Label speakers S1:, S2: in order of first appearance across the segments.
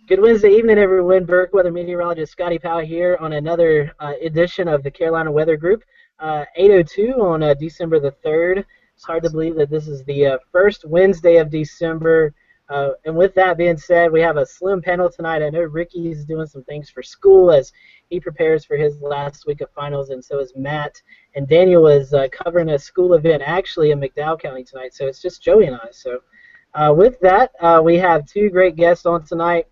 S1: Good Wednesday evening, everyone. Burke weather meteorologist Scotty Powell here on another edition of the Carolina Weather Group. 8:02 on December the 3rd. It's hard to believe that this is the first Wednesday of December. And with that being said, we have a slim panel tonight. I know Ricky's doing some things for school as he prepares for his last week of finals, and so is Matt. And Daniel is covering a school event actually in McDowell County tonight, so it's just Joey and I. So with that, we have two great guests on tonight.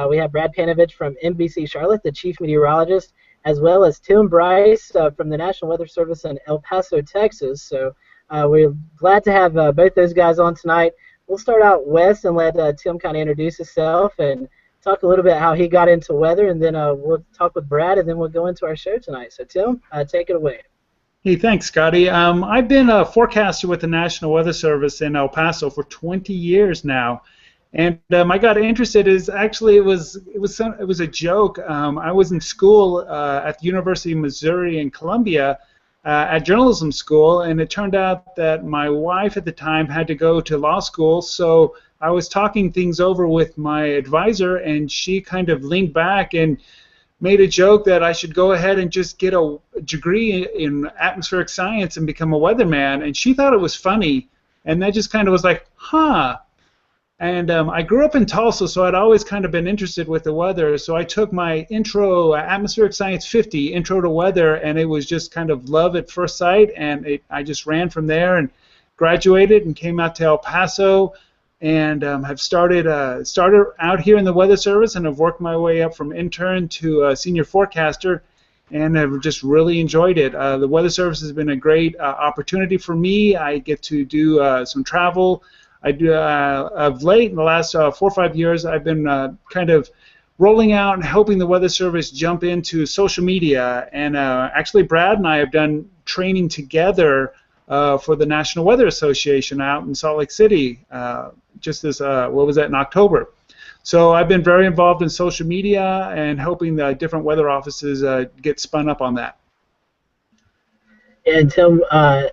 S1: We have Brad Panovich from NBC Charlotte, the chief meteorologist, as well as Tim Bryce from the National Weather Service in El Paso, Texas. So we're glad to have both those guys on tonight. We'll start out west and let Tim kind of introduce himself and talk a little bit how he got into weather, and then we'll talk with Brad, and then we'll go into our show tonight. So Tim, take it away.
S2: Hey, thanks, Scotty. I've been a forecaster with the National Weather Service in El Paso for 20 years now. And I got interested is actually it was a joke. I was in school at the University of Missouri in Columbia at journalism school, and it turned out that my wife at the time had to go to law school, so I was talking things over with my advisor, and she kind of leaned back and made a joke that I should go ahead and just get a degree in atmospheric science and become a weatherman, and she thought it was funny, and that just kind of was like, huh. And I grew up in Tulsa, so I'd always kind of been interested with the weather. So I took my intro, Atmospheric Science 50, Intro to Weather, and it was just kind of love at first sight. And I just ran from there and graduated and came out to El Paso and have started out here in the Weather Service and have worked my way up from intern to senior forecaster and have just really enjoyed it. The Weather Service has been a great opportunity for me. I get to do some travel. I do of late in the last 4 or 5 years, I've been kind of rolling out and helping the Weather Service jump into social media. And actually, Brad and I have done training together for the National Weather Association out in Salt Lake City, just this what was that in October. So I've been very involved in social media and helping the different weather offices get spun up on that.
S1: And Tim, a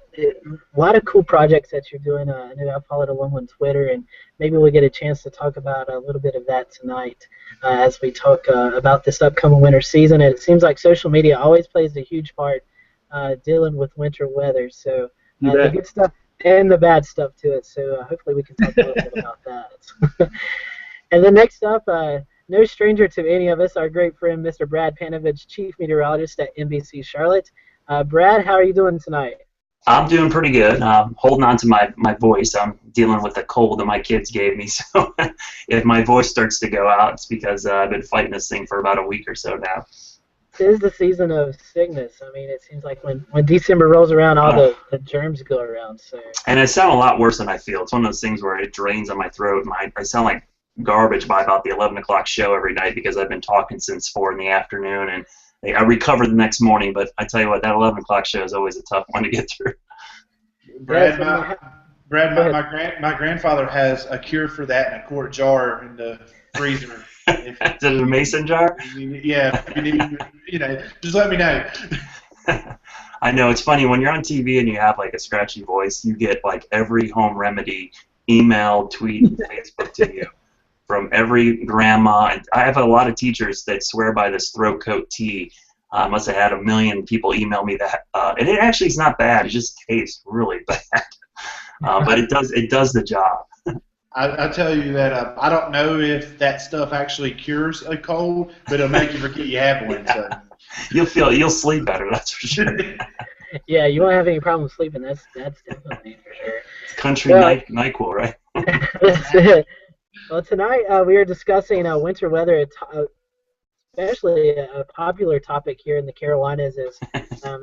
S1: lot of cool projects that you're doing. I know I followed along on Twitter, and maybe we'll get a chance to talk about a little bit of that tonight as we talk about this upcoming winter season. And it seems like social media always plays a huge part dealing with winter weather. So the good stuff and the bad stuff to it. So hopefully we can talk a little bit about that. And then next up, no stranger to any of us, our great friend Mr. Brad Panovich, chief meteorologist at NBC Charlotte. Brad, how are you doing tonight?
S3: I'm doing pretty good. Holding on to my voice. I'm dealing with the cold that my kids gave me, so if my voice starts to go out, it's because I've been fighting this thing for about a week or so now.
S1: It is the season of sickness. I mean, it seems like when December rolls around, all the germs go around. So. And
S3: I sound a lot worse than I feel. It's one of those things where it drains on my throat, and I sound like garbage by about the 11 o'clock show every night because I've been talking since 4 in the afternoon, and I recovered the next morning, but I tell you what, that 11 o'clock show is always a tough one to get through.
S4: Brad, my grandfather has a cure for that in a quart jar in the freezer.
S3: Is it a mason jar?
S4: Yeah, just let me know.
S3: I know, it's funny, when you're on TV and you have like a scratchy voice, you get like every home remedy, email, tweet, and Facebook to you. From every grandma. I have a lot of teachers that swear by this throat coat tea. I must have had 1 million people email me that, and it actually is not bad. It just tastes really bad, but it does the job.
S4: I tell you that I don't know if that stuff actually cures a cold, but it'll make you forget you have one. So.
S3: You'll sleep better. That's for sure.
S1: Yeah, you won't have any problem sleeping. That's definitely for sure.
S3: It's country NyQuil, right?
S1: That's it. Well, tonight we are discussing winter weather, especially a popular topic here in the Carolinas. Is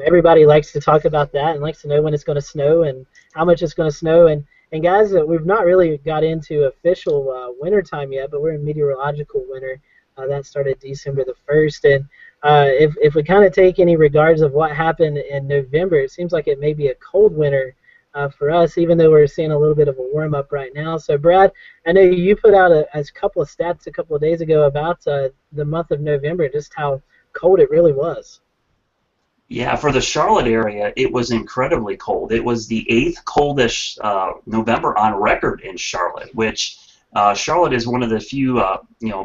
S1: everybody likes to talk about that and likes to know when it's going to snow and how much it's going to snow. And guys, we've not really got into official winter time yet, but we're in meteorological winter. That started December the 1st. And if we kind of take any regards of what happened in November, it seems like it may be a cold winter for us, even though we're seeing a little bit of a warm-up right now. So, Brad, I know you put out a couple of stats a couple of days ago about the month of November, just how cold it really was.
S3: Yeah, for the Charlotte area, it was incredibly cold. It was the 8th coldest November on record in Charlotte, which Charlotte is one of the few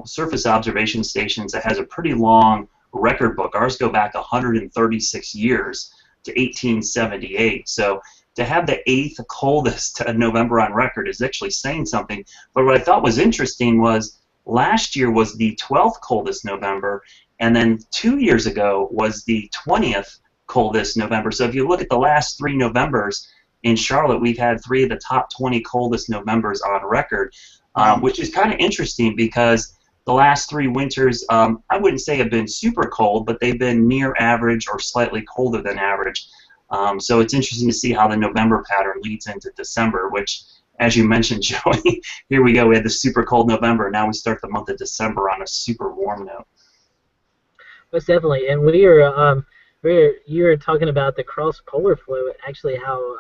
S3: surface observation stations that has a pretty long record book. Ours go back 136 years to 1878. So to have the 8th coldest November on record is actually saying something. But what I thought was interesting was last year was the 12th coldest November, and then 2 years ago was the 20th coldest November. So if you look at the last 3 Novembers in Charlotte, we've had 3 of the top 20 coldest Novembers on record, which is kind of interesting because the last 3 winters, I wouldn't say have been super cold, but they've been near average or slightly colder than average. So it's interesting to see how the November pattern leads into December, which, as you mentioned, Joey, here we go. We had the super cold November. Now we start the month of December on a super warm note.
S1: Most definitely. And you were talking about the cross polar flow, actually how,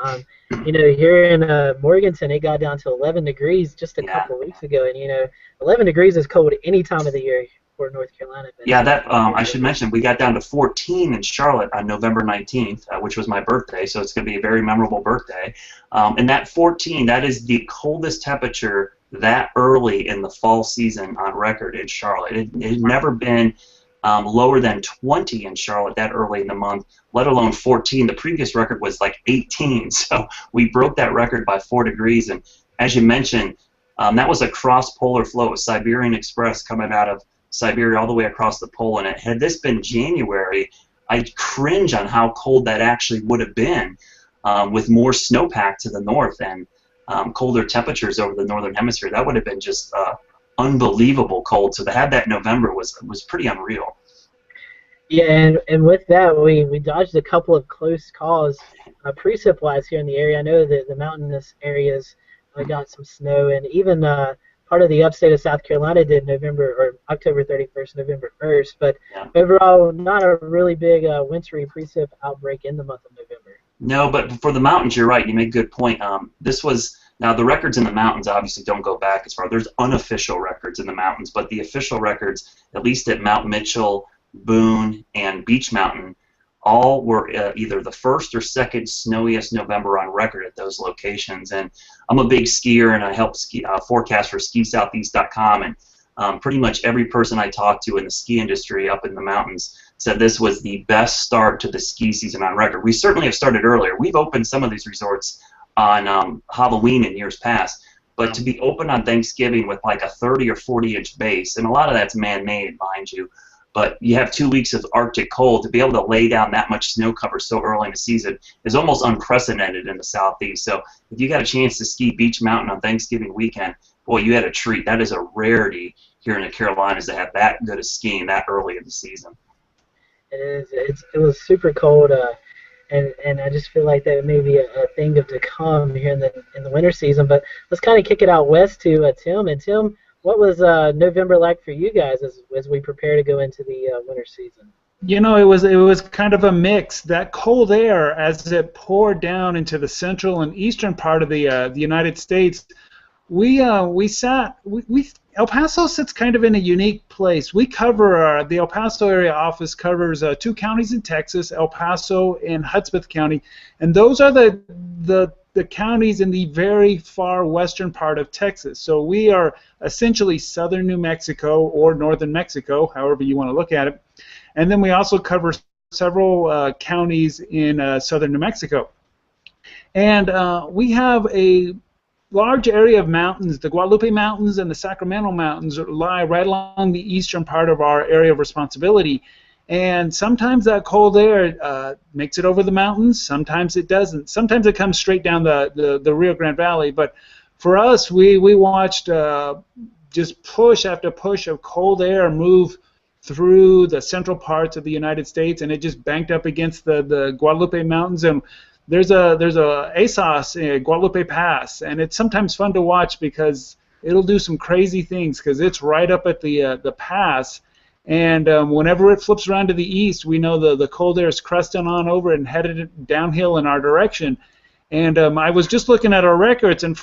S1: here in Morganton, it got down to 11 degrees just a couple of weeks ago. And, 11 degrees is cold any time of the year for North Carolina.
S3: Yeah, that I should mention, we got down to 14 in Charlotte on November 19th, which was my birthday, so it's going to be a very memorable birthday. And that 14, that is the coldest temperature that early in the fall season on record in Charlotte. It had never been lower than 20 in Charlotte that early in the month, let alone 14. The previous record was like 18, so we broke that record by 4 degrees. And as you mentioned, that was a cross-polar flow, a Siberian Express coming out of Siberia all the way across the pole. And had this been January, I'd cringe on how cold that actually would have been, with more snowpack to the north and colder temperatures over the northern hemisphere. That would have been just unbelievable cold. So to have that November was pretty unreal.
S1: Yeah, and with that, we dodged a couple of close calls precip-wise here in the area. I know that the mountainous areas got some snow, and even part of the upstate of South Carolina did October 31st, November 1st. But overall, not a really big wintry precip outbreak in the month of November.
S3: No, but for the mountains, you're right. You make a good point. Now, the records in the mountains obviously don't go back as far. There's unofficial records in the mountains, but the official records, at least at Mount Mitchell, Boone, and Beech Mountain, all were either the first or second snowiest November on record at those locations. And I'm a big skier, and I help forecast for SkiSoutheast.com, and pretty much every person I talked to in the ski industry up in the mountains said this was the best start to the ski season on record. We certainly have started earlier. We've opened some of these resorts on Halloween in years past, but to be open on Thanksgiving with like a 30 or 40-inch base, and a lot of that's man-made, mind you, but you have 2 weeks of Arctic cold, to be able to lay down that much snow cover so early in the season is almost unprecedented in the Southeast. So if you got a chance to ski Beech Mountain on Thanksgiving weekend, boy, you had a treat. That is a rarity here in the Carolinas to have that good of skiing that early in the season.
S1: It is. It was super cold. And I just feel like that may be a thing to come here in the winter season. But let's kind of kick it out west to Tim. And Tim, what was November like for you guys as we prepare to go into the winter season?
S2: It was kind of a mix. That cold air, as it poured down into the central and eastern part of the United States, El Paso sits kind of in a unique place. We cover, the El Paso area office covers 2 counties in Texas, El Paso and Hudspeth County, and those are the counties in the very far western part of Texas. So we are essentially southern New Mexico or northern Mexico, however you want to look at it. And then we also cover several counties in southern New Mexico. And we have a large area of mountains. The Guadalupe Mountains and the Sacramento Mountains lie right along the eastern part of our area of responsibility. And sometimes that cold air makes it over the mountains, sometimes it doesn't. Sometimes it comes straight down the Rio Grande Valley. But for us, we watched just push after push of cold air move through the central parts of the United States, and it just banked up against the Guadalupe Mountains. And there's a ASOS, Guadalupe Pass, and it's sometimes fun to watch because it'll do some crazy things because it's right up at the pass. And whenever it flips around to the east, we know the cold air is crusting on over and headed downhill in our direction. And I was just looking at our records, and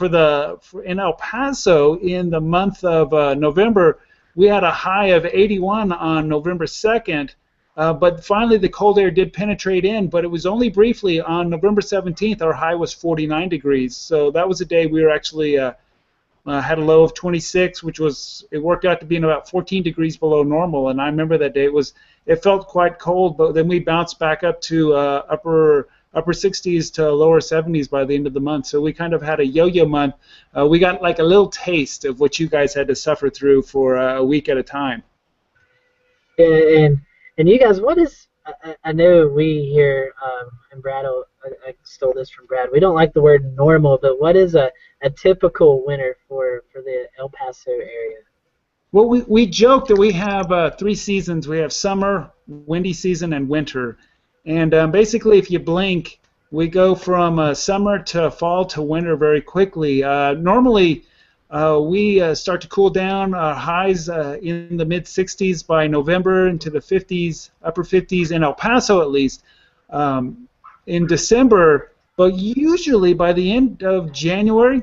S2: in El Paso in the month of November, we had a high of 81 on November 2nd. But finally, the cold air did penetrate in, but it was only briefly. On November 17th, our high was 49 degrees. So that was a day we were actually had a low of 26, which it worked out to be about 14 degrees below normal. And I remember that day it felt quite cold, but then we bounced back up to upper 60s to lower 70s by the end of the month. So we kind of had a yo-yo month. We got like a little taste of what you guys had to suffer through for a week at a time.
S1: And you guys, what is? I know we here, and Brad, I stole this from Brad. We don't like the word normal, but what is a typical winter for the El Paso area?
S2: Well, we joke that we have 3 seasons. We have summer, windy season, and winter. And basically, if you blink, we go from summer to fall to winter very quickly. Normally, we start to cool down. Highs in the mid-60s by November, into the 50s, upper 50s in El Paso at least, in December. But usually by the end of January,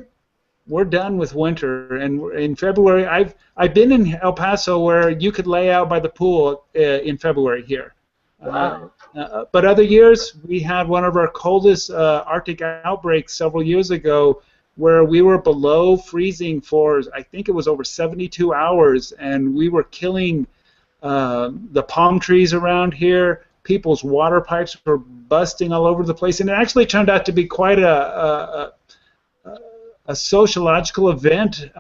S2: we're done with winter. And in February, I've been in El Paso where you could lay out by the pool in February here.
S1: Wow.
S2: But other years, we had one of our coldest Arctic outbreaks several years ago, where we were below freezing for, I think it was over 72 hours, and we were killing the palm trees around here. People's water pipes were busting all over the place, and it actually turned out to be quite a sociological event.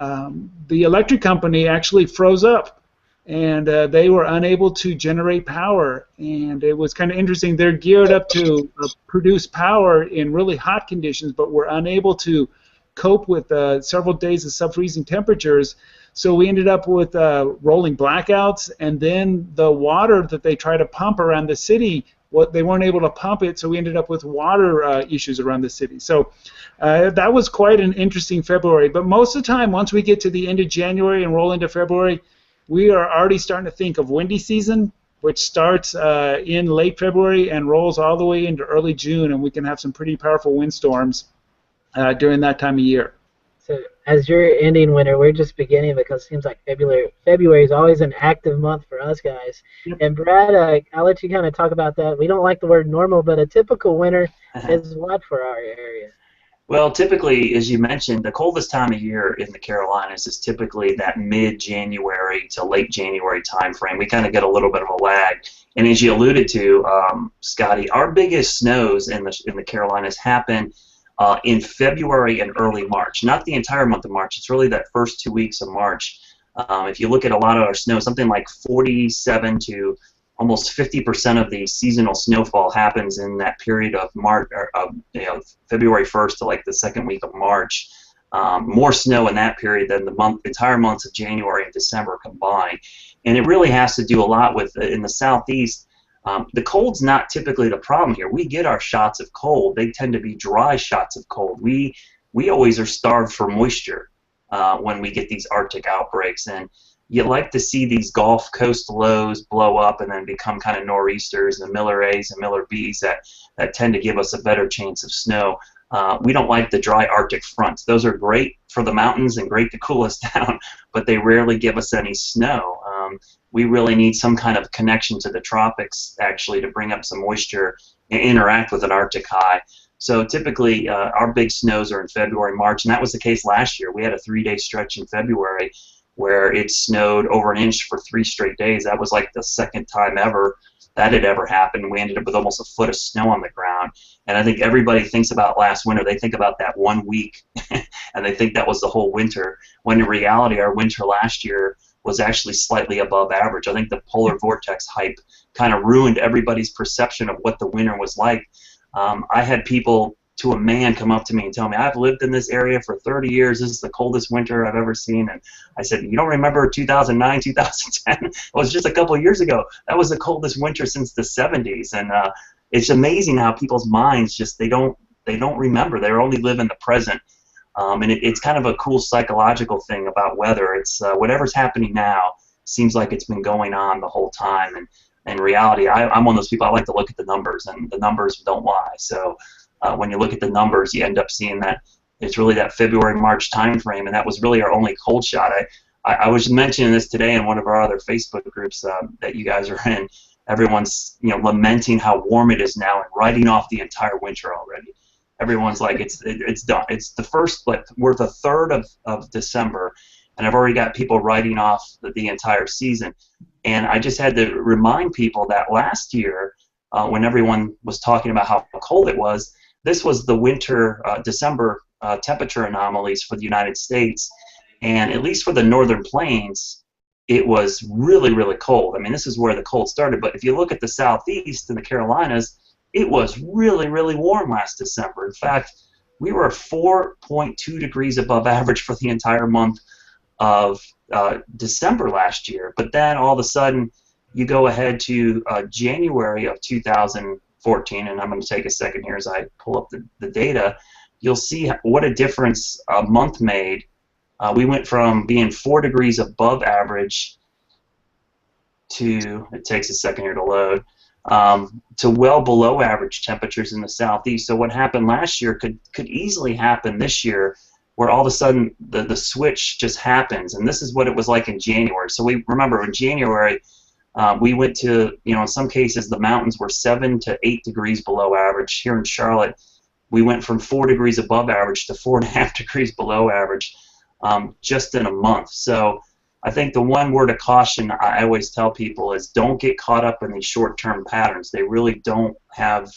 S2: The electric company actually froze up, and they were unable to generate power, and it was kind of interesting. They're geared up to produce power in really hot conditions, but were unable to cope with several days of sub-freezing temperatures. So we ended up with rolling blackouts, and then the water that they try to pump around the city, they weren't able to pump it, so we ended up with water issues around the city. So that was quite an interesting February. But most of the time, once we get to the end of January and roll into February, we are already starting to think of windy season, which starts in late February and rolls all the way into early June, and we can have some pretty powerful windstorms during that time of year.
S1: So as you're ending winter, we're just beginning, because it seems like February is always an active month for us guys. Yep. And Brad, I'll let you kind of talk about that. We don't like the word normal, but a typical winter is what for our area?
S3: Well, typically, as you mentioned, the coldest time of year in the Carolinas is typically that mid-January to late January time frame. We kind of get a little bit of a lag. And as you alluded to, Scotty, our biggest snows in the Carolinas happen in February and early March. Not the entire month of March. It's really that first 2 weeks of March. If you look at a lot of our snow, something like 47 to almost 50% of the seasonal snowfall happens in that period of March, or February 1st to like the second week of March. More snow in that period than the entire months of January and December combined. And it really has to do a lot with, in the southeast, the cold's not typically the problem here. We get our shots of cold. They tend to be dry shots of cold. We always are starved for moisture when we get these Arctic outbreaks. And you like to see these Gulf Coast lows blow up and then become kind of nor'easters and Miller A's and Miller B's that tend to give us a better chance of snow. We don't like the dry Arctic fronts. Those are great for the mountains and great to cool us down, but they rarely give us any snow. We really need some kind of connection to the tropics, actually, to bring up some moisture and interact with an Arctic high. So typically, our big snows are in February, March, and that was the case last year. We had a 3-day stretch in February where it snowed over 1 inch for 3 straight days. That was like the second time ever that had ever happened. We ended up with almost a foot of snow on the ground. And I think everybody thinks about last winter. They think about that 1 week, and they think that was the whole winter, when in reality our winter last year was actually slightly above average. I think the polar vortex hype kind of ruined everybody's perception of what the winter was like. I had people to a man come up to me and tell me, I've lived in this area for 30 years. This is the coldest winter I've ever seen. And I said, you don't remember 2009, 2010? It was just a couple of years ago. That was the coldest winter since the 70s. And it's amazing how people's minds just, they don't remember. They only live in the present. And it's kind of a cool psychological thing about weather. It's whatever's happening now seems like it's been going on the whole time. And in reality, I'm one of those people, I like to look at the numbers, and the numbers don't lie. So when you look at the numbers, you end up seeing that it's really that February, March time frame, and that was really our only cold shot. I was mentioning this today in one of our other Facebook groups that you guys are in. Everyone's lamenting how warm it is now and writing off the entire winter already. everyone's like, it's done. It's the first, like, we're the 3rd of December, and I've already got people writing off the entire season. And I just had to remind people that last year, when everyone was talking about how cold it was, this was the winter December temperature anomalies for the United States. And at least for the northern plains, it was really, really cold. I mean, this is where the cold started. But if you look at the southeast and the Carolinas, it was really, really warm last December. In fact, we were 4.2 degrees above average for the entire month of December last year. But then all of a sudden, you go ahead to January of 2014, and I'm going to take a second here as I pull up the data. You'll see what a difference a month made. We went from being 4 degrees above average to, it takes a second here to load, to well below average temperatures in the southeast. So what happened last year could easily happen this year, where all of a sudden the switch just happens. And this is what it was like in January. So we remember in January, we went to, in some cases the mountains were 7 to 8 degrees below average. Here in Charlotte, we went from 4 degrees above average to 4.5 degrees below average. Just in a month. So I think the one word of caution I always tell people is don't get caught up in these short-term patterns. They really don't have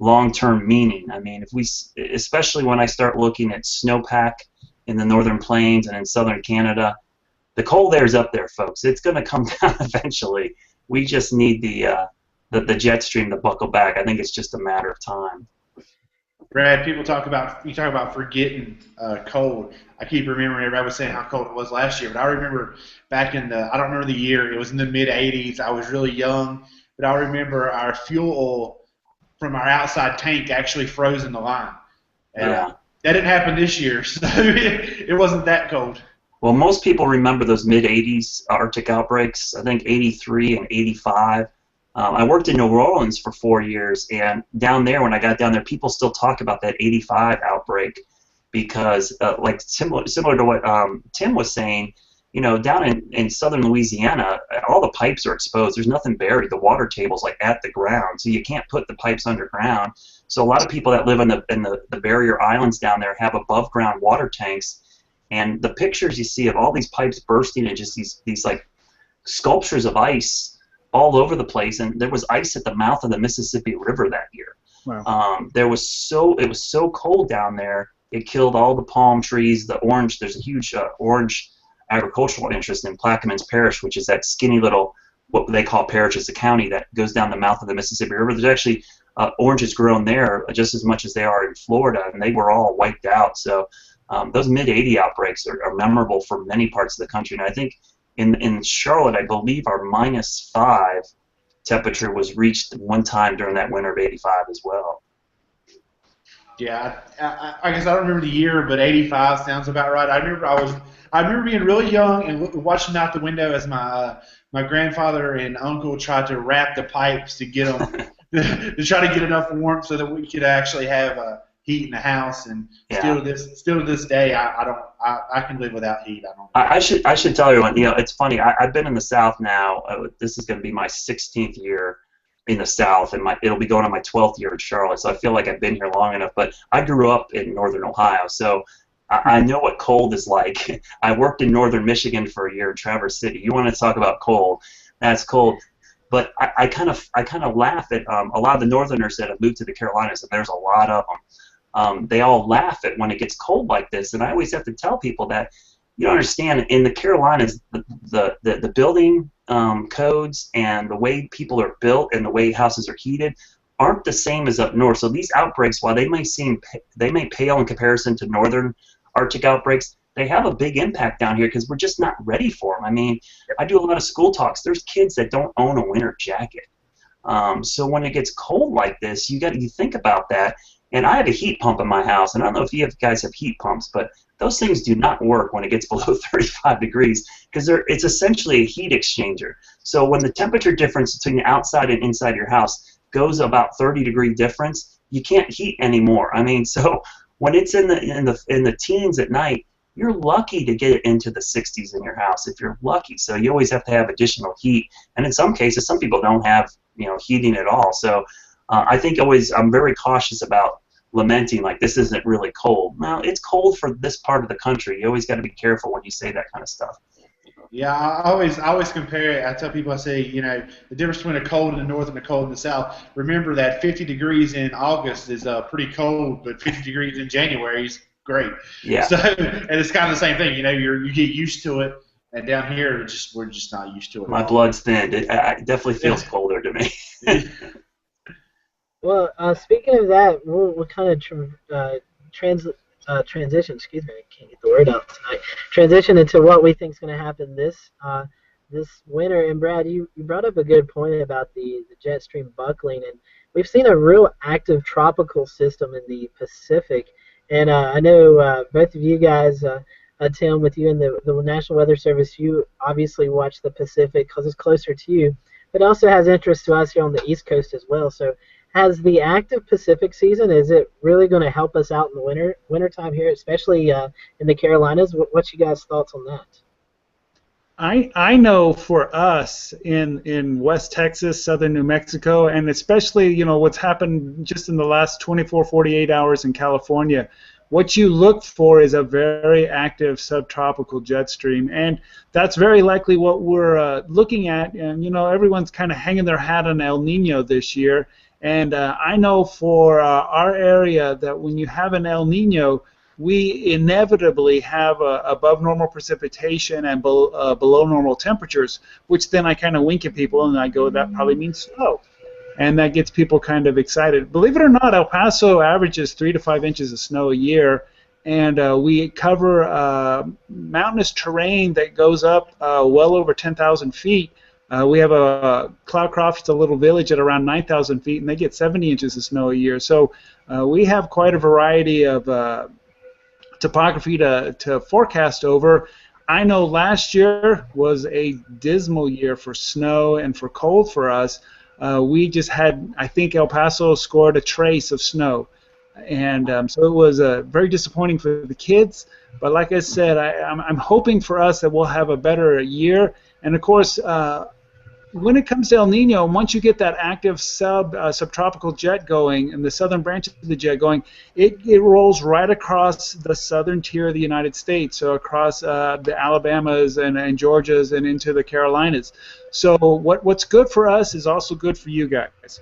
S3: long-term meaning. I mean, especially when I start looking at snowpack in the northern plains and in southern Canada, the cold air is up there, folks. It's going to come down eventually. We just need the jet stream to buckle back. I think it's just a matter of time.
S4: Brad, you talk about forgetting cold. I keep remembering everybody was saying how cold it was last year, but I remember back in I don't remember the year, it was in the mid-'80s. I was really young, but I remember our fuel oil from our outside tank actually froze in the line. And
S3: Yeah.
S4: That didn't happen this year, so it wasn't that cold.
S3: Well, most people remember those mid-'80s Arctic outbreaks. I think 83 and 85. I worked in New Orleans for 4 years, and down there, when I got down there, people still talk about that 85 outbreak because, like similar to what Tim was saying, down in southern Louisiana, all the pipes are exposed. There's nothing buried. The water table's like at the ground, so you can't put the pipes underground. So a lot of people that live in the barrier islands down there have above ground water tanks, and the pictures you see of all these pipes bursting and just these like sculptures of ice all over the place, and there was ice at the mouth of the Mississippi River that year.
S2: Wow.
S3: It was so cold down there, it killed all the palm trees, the orange. There's a huge orange agricultural interest in Plaquemines Parish, which is that skinny little, what they call parish, is a county that goes down the mouth of the Mississippi River. There's actually oranges grown there just as much as they are in Florida, and they were all wiped out. So those mid-'80 outbreaks are memorable for many parts of the country, and I think in Charlotte, I believe our -5 temperature was reached one time during that winter of '85 as well.
S4: Yeah, I guess I don't remember the year, but '85 sounds about right. I remember being really young and watching out the window as my grandfather and uncle tried to wrap the pipes to get them to try to get enough warmth so that we could actually have heat in the house. And still to this day, I can live without heat.
S3: I should tell everyone, it's funny. I've been in the South now. This is going to be my 16th year in the South, and it'll be going on my 12th year in Charlotte. So I feel like I've been here long enough. But I grew up in northern Ohio, so I know what cold is like. I worked in northern Michigan for a year in Traverse City. You want to talk about cold? That's cold. But I kind of laugh at a lot of the Northerners that have moved to the Carolinas, and there's a lot of them. They all laugh at when it gets cold like this, and I always have to tell people that you don't understand. In the Carolinas, the building codes and the way people are built and the way houses are heated aren't the same as up north. So these outbreaks, while they may pale in comparison to northern Arctic outbreaks, they have a big impact down here because we're just not ready for them. I mean, I do a lot of school talks. There's kids that don't own a winter jacket. So when it gets cold like this, you think about that. And I have a heat pump in my house, and I don't know if you guys have heat pumps, but those things do not work when it gets below 35 degrees because it's essentially a heat exchanger. So when the temperature difference between the outside and inside your house goes about 30-degree difference, you can't heat anymore. I mean, so when it's in the teens at night, you're lucky to get it into the 60s in your house if you're lucky. So you always have to have additional heat, and in some cases, some people don't have heating at all. So I think I'm very cautious about lamenting like this isn't really cold. Well, it's cold for this part of the country. You always got to be careful when you say that kind of stuff.
S4: Yeah, I always compare it. I tell people, I say, the difference between a cold in the north and a cold in the south. Remember that 50 degrees in August is pretty cold, but 50 degrees in January is great.
S3: Yeah.
S4: So, and it's kind of the same thing. You get used to it, and down here we're just not used to it.
S3: My blood's thinned. It definitely feels colder to me.
S1: Well, speaking of that, we'll kind of transition. Excuse me, I can't get the word out tonight. Transition into what we think is going to happen this winter. And Brad, you brought up a good point about the jet stream buckling, and we've seen a real active tropical system in the Pacific. And I know both of you guys, Tim, with you in the National Weather Service, you obviously watch the Pacific because it's closer to you, but also has interest to us here on the East Coast as well. So has the active Pacific season, is it really going to help us out in the wintertime here, especially in the Carolinas? What's you guys' thoughts on that?
S2: I know for us in West Texas, southern New Mexico, and especially, what's happened just in the last 24, 48 hours in California, what you look for is a very active subtropical jet stream, and that's very likely what we're looking at. And, everyone's kind of hanging their hat on El Nino this year. And I know for our area that when you have an El Nino, we inevitably have above normal precipitation and below normal temperatures, which then I kind of wink at people and I go, that probably means snow. And that gets people kind of excited. Believe it or not, El Paso averages 3 to 5 inches of snow a year, and we cover mountainous terrain that goes up well over 10,000 feet. We have a Cloudcroft, it's a little village at around 9,000 feet, and they get 70 inches of snow a year. So we have quite a variety of topography to forecast over. I know last year was a dismal year for snow and for cold for us. We just had, I think El Paso scored a trace of snow. And so it was very disappointing for the kids. But like I said, I'm hoping for us that we'll have a better year. And of course, when it comes to El Nino, once you get that active subtropical jet going and the southern branch of the jet going, it rolls right across the southern tier of the United States, so across the Alabamas and Georgias and into the Carolinas. So what's good for us is also good for you guys.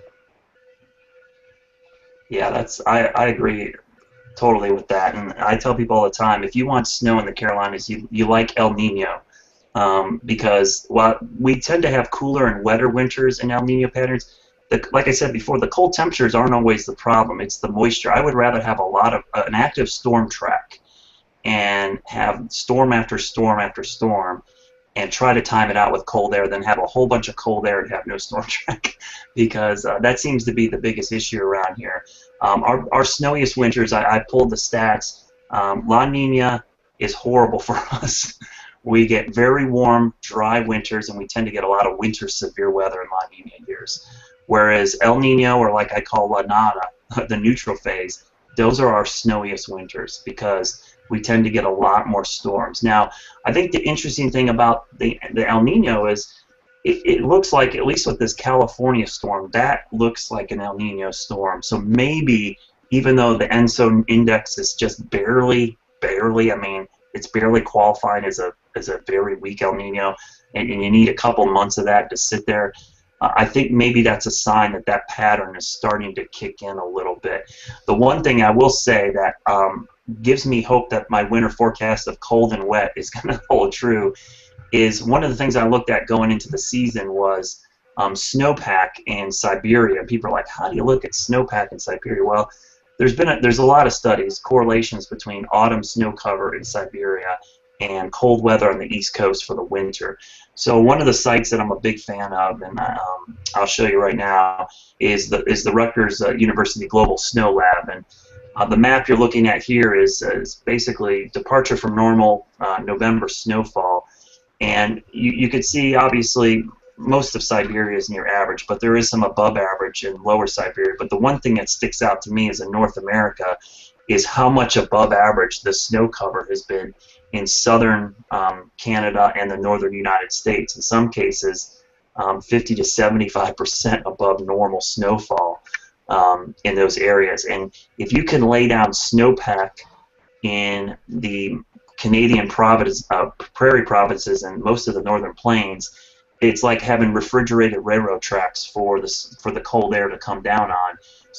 S3: Yeah, I agree totally with that, and I tell people all the time, if you want snow in the Carolinas, you like El Nino. Because while we tend to have cooler and wetter winters in El Nino patterns, like I said before, the cold temperatures aren't always the problem. It's the moisture. I would rather have a lot of an active storm track and have storm after storm after storm and try to time it out with cold air than have a whole bunch of cold air and have no storm track, because that seems to be the biggest issue around here. Our snowiest winters, I pulled the stats. La Nina is horrible for us. We get very warm, dry winters, and we tend to get a lot of winter severe weather in La Nina years. Whereas El Nino, or like I call La Nada, the neutral phase, those are our snowiest winters because we tend to get a lot more storms. Now, I think the interesting thing about the El Nino is it looks like, at least with this California storm, that looks like an El Nino storm. So maybe, even though the ENSO index is just barely, I mean, it's barely qualifying as a very weak El Nino, and you need a couple months of that to sit there. I think maybe that's a sign that pattern is starting to kick in a little bit. The one thing I will say that gives me hope that my winter forecast of cold and wet is going to hold true is one of the things I looked at going into the season was snowpack in Siberia. And people are like, how do you look at snowpack in Siberia? Well, there's a lot of studies, correlations between autumn snow cover in Siberia and cold weather on the East Coast for the winter. So one of the sites that I'm a big fan of, and I'll show you right now, is the Rutgers University Global Snow Lab. And the map you're looking at here is basically departure from normal November snowfall. And you could see, obviously, most of Siberia is near average, but there is some above average in lower Siberia. But the one thing that sticks out to me is in North America is how much above average the snow cover has been in southern Canada and the northern United States. In some cases, 50 to 75% above normal snowfall. in those areas. And if you can lay down snowpack in the Canadian prairie provinces and most of the northern plains, it's like having refrigerated railroad tracks for the cold air to come down on.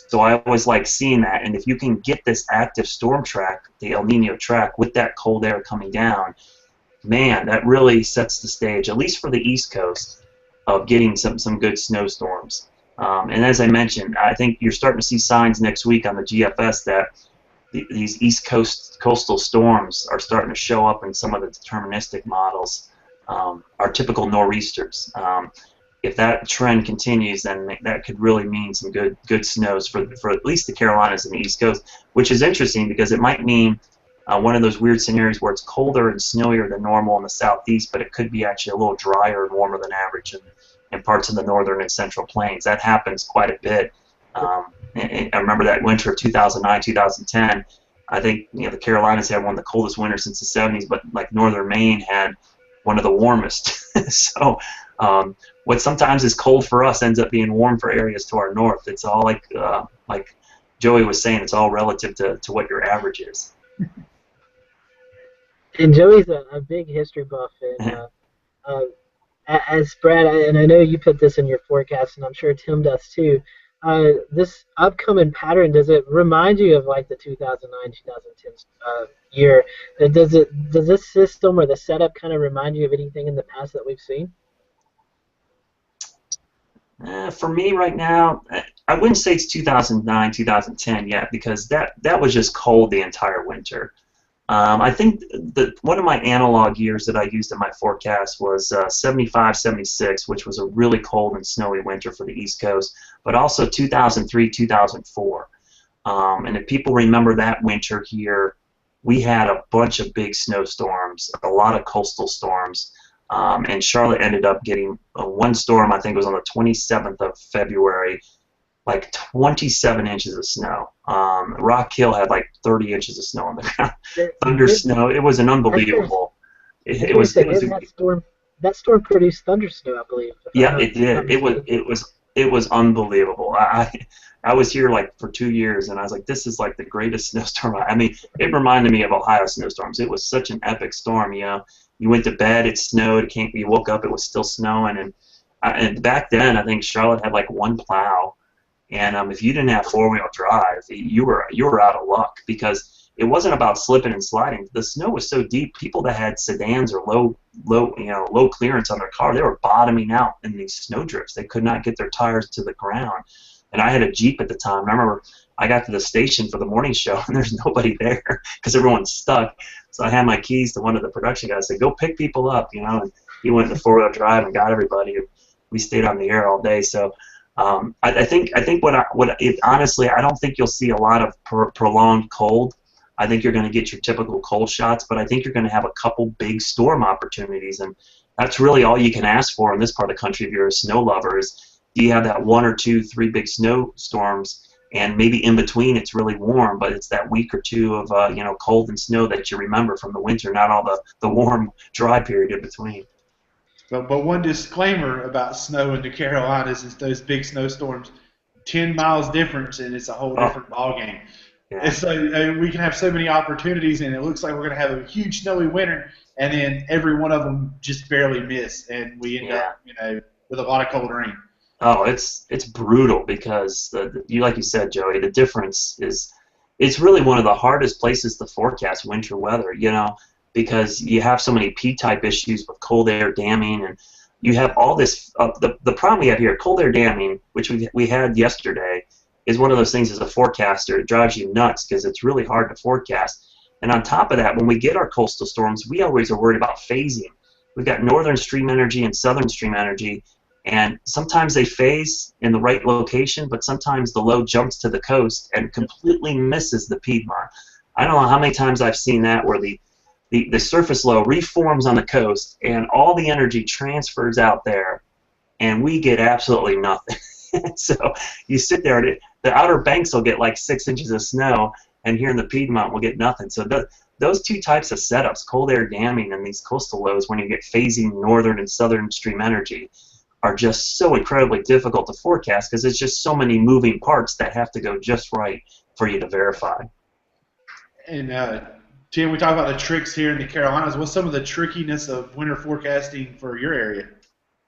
S3: So I always like seeing that. And if you can get this active storm track, the El Nino track, with that cold air coming down, man, that really sets the stage, at least for the East Coast, of getting some good snowstorms. And as I mentioned, I think you're starting to see signs next week on the GFS that these East Coast coastal storms are starting to show up in some of the deterministic models, our typical nor'easters. If that trend continues, then that could really mean some good snows for at least the Carolinas and the East Coast, which is interesting because it might mean one of those weird scenarios where it's colder and snowier than normal in the southeast, but it could be actually a little drier and warmer than average in parts of the northern and central plains. That happens quite a bit. And I remember that winter of 2009, 2010. I think the Carolinas had one of the coldest winters since the 70s, but like northern Maine had one of the warmest. So what sometimes is cold for us ends up being warm for areas to our north. It's all like Joey was saying, it's all relative to what your average is.
S1: And Joey's a big history buff, and as Brad, and I know you put this in your forecast, and I'm sure Tim does too. This upcoming pattern, does it remind you of like the 2009-2010 year? Does this system or the setup kind of remind you of anything in the past that we've seen?
S3: For me right now, I wouldn't say it's 2009, 2010 yet, because that was just cold the entire winter. I think one of my analog years that I used in my forecast was 75, 76, which was a really cold and snowy winter for the East Coast, but also 2003, 2004. And if people remember that winter here, we had a bunch of big snowstorms, a lot of coastal storms, and Charlotte ended up getting one storm, I think it was on the 27th of February, like 27 inches of snow. Rock Hill had like 30 inches of snow on the ground. Thunder snow. It was an unbelievable.
S1: That storm produced thunder snow, I believe.
S3: Yeah, it did. It was unbelievable. I was here like for 2 years, and I was like, this is like the greatest snowstorm. I mean, it reminded me of Ohio snowstorms. It was such an epic storm. You went to bed, it snowed. You woke up, it was still snowing, and back then I think Charlotte had like one plow. And if you didn't have four-wheel drive, you were out of luck, because it wasn't about slipping and sliding. The snow was so deep. People that had sedans or low clearance on their car, they were bottoming out in these snow drifts. They could not get their tires to the ground. And I had a Jeep at the time. I remember I got to the station for the morning show, and there's nobody there because everyone's stuck. So I had my keys to one of the production guys. Said, "Go pick people up," And he went in the four-wheel drive and got everybody. We stayed on the air all day. So. I think honestly, I don't think you'll see a lot of prolonged cold. I think you're going to get your typical cold shots, but I think you're going to have a couple big storm opportunities, and that's really all you can ask for in this part of the country if you're a snow lover. Is do you have that 1 or 2, 3 big snowstorms, and maybe in between it's really warm, but it's that week or two of cold and snow that you remember from the winter, not all the warm, dry period in between.
S4: But one disclaimer about snow in the Carolinas is those big snowstorms, 10 miles difference, and it's a whole different ballgame. Yeah. It's like we can have so many opportunities, and it looks like we're going to have a huge snowy winter, and then every one of them just barely miss, and we end up with a lot of cold rain.
S3: Oh, it's brutal, because like you said, Joey, the difference is it's really one of the hardest places to forecast winter weather. Because you have so many P-type issues with cold air damming, and you have all this. The problem we have here, cold air damming, which we had yesterday, is one of those things as a forecaster. It drives you nuts because it's really hard to forecast. And on top of that, when we get our coastal storms, we always are worried about phasing. We've got northern stream energy and southern stream energy, and sometimes they phase in the right location, but sometimes the low jumps to the coast and completely misses the Piedmont. I don't know how many times I've seen that where the surface low reforms on the coast, and all the energy transfers out there, and we get absolutely nothing. So you sit there, the outer banks will get like 6 inches of snow, and here in the Piedmont we'll get nothing. So those two types of setups, cold air damming and these coastal lows, when you get phasing northern and southern stream energy, are just so incredibly difficult to forecast because there's just so many moving parts that have to go just right for you to verify.
S4: And Tim, we talk about the tricks here in the Carolinas. What's some of the trickiness of winter forecasting for your area?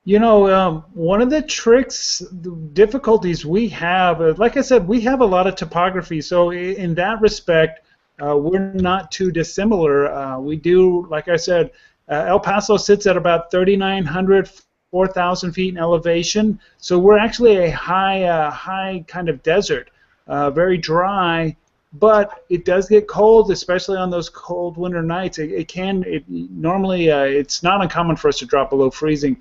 S2: One of the tricks, the difficulties we have, like I said, we have a lot of topography. So in that respect, we're not too dissimilar. We do, like I said, El Paso sits at about 3,900, 4,000 feet in elevation. So we're actually a high kind of desert, very dry. But it does get cold, especially on those cold winter nights. Normally it's not uncommon for us to drop below freezing.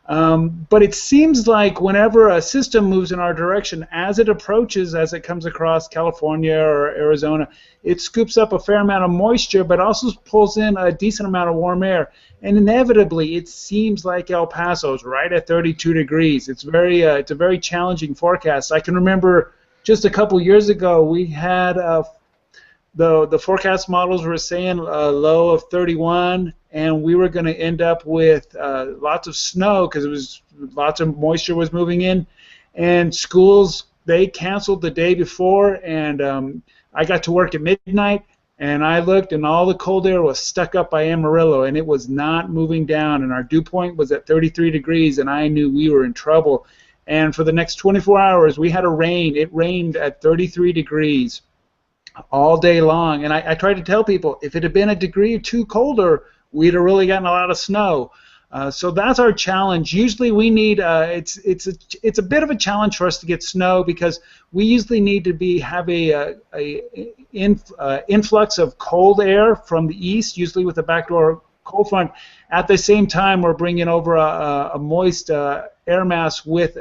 S2: But it seems like whenever a system moves in our direction, as it comes across California or Arizona, it scoops up a fair amount of moisture, but also pulls in a decent amount of warm air. And inevitably, it seems like El Paso is right at 32 degrees. It's a very challenging forecast. I can remember just a couple years ago, we had the forecast models were saying a low of 31, and we were going to end up with lots of snow because lots of moisture was moving in, and schools, they canceled the day before, and I got to work at midnight, and I looked, and all the cold air was stuck up by Amarillo, and it was not moving down, and our dew point was at 33 degrees, and I knew we were in trouble. And for the next 24 hours, we had a rain. It rained at 33 degrees all day long. And I tried to tell people, if it had been a degree or two colder, we'd have really gotten a lot of snow. So that's our challenge. Usually we need, it's a bit of a challenge for us to get snow because we usually need to have a influx of cold air from the east, usually with a backdoor cold front. At the same time, we're bringing over a moist air mass with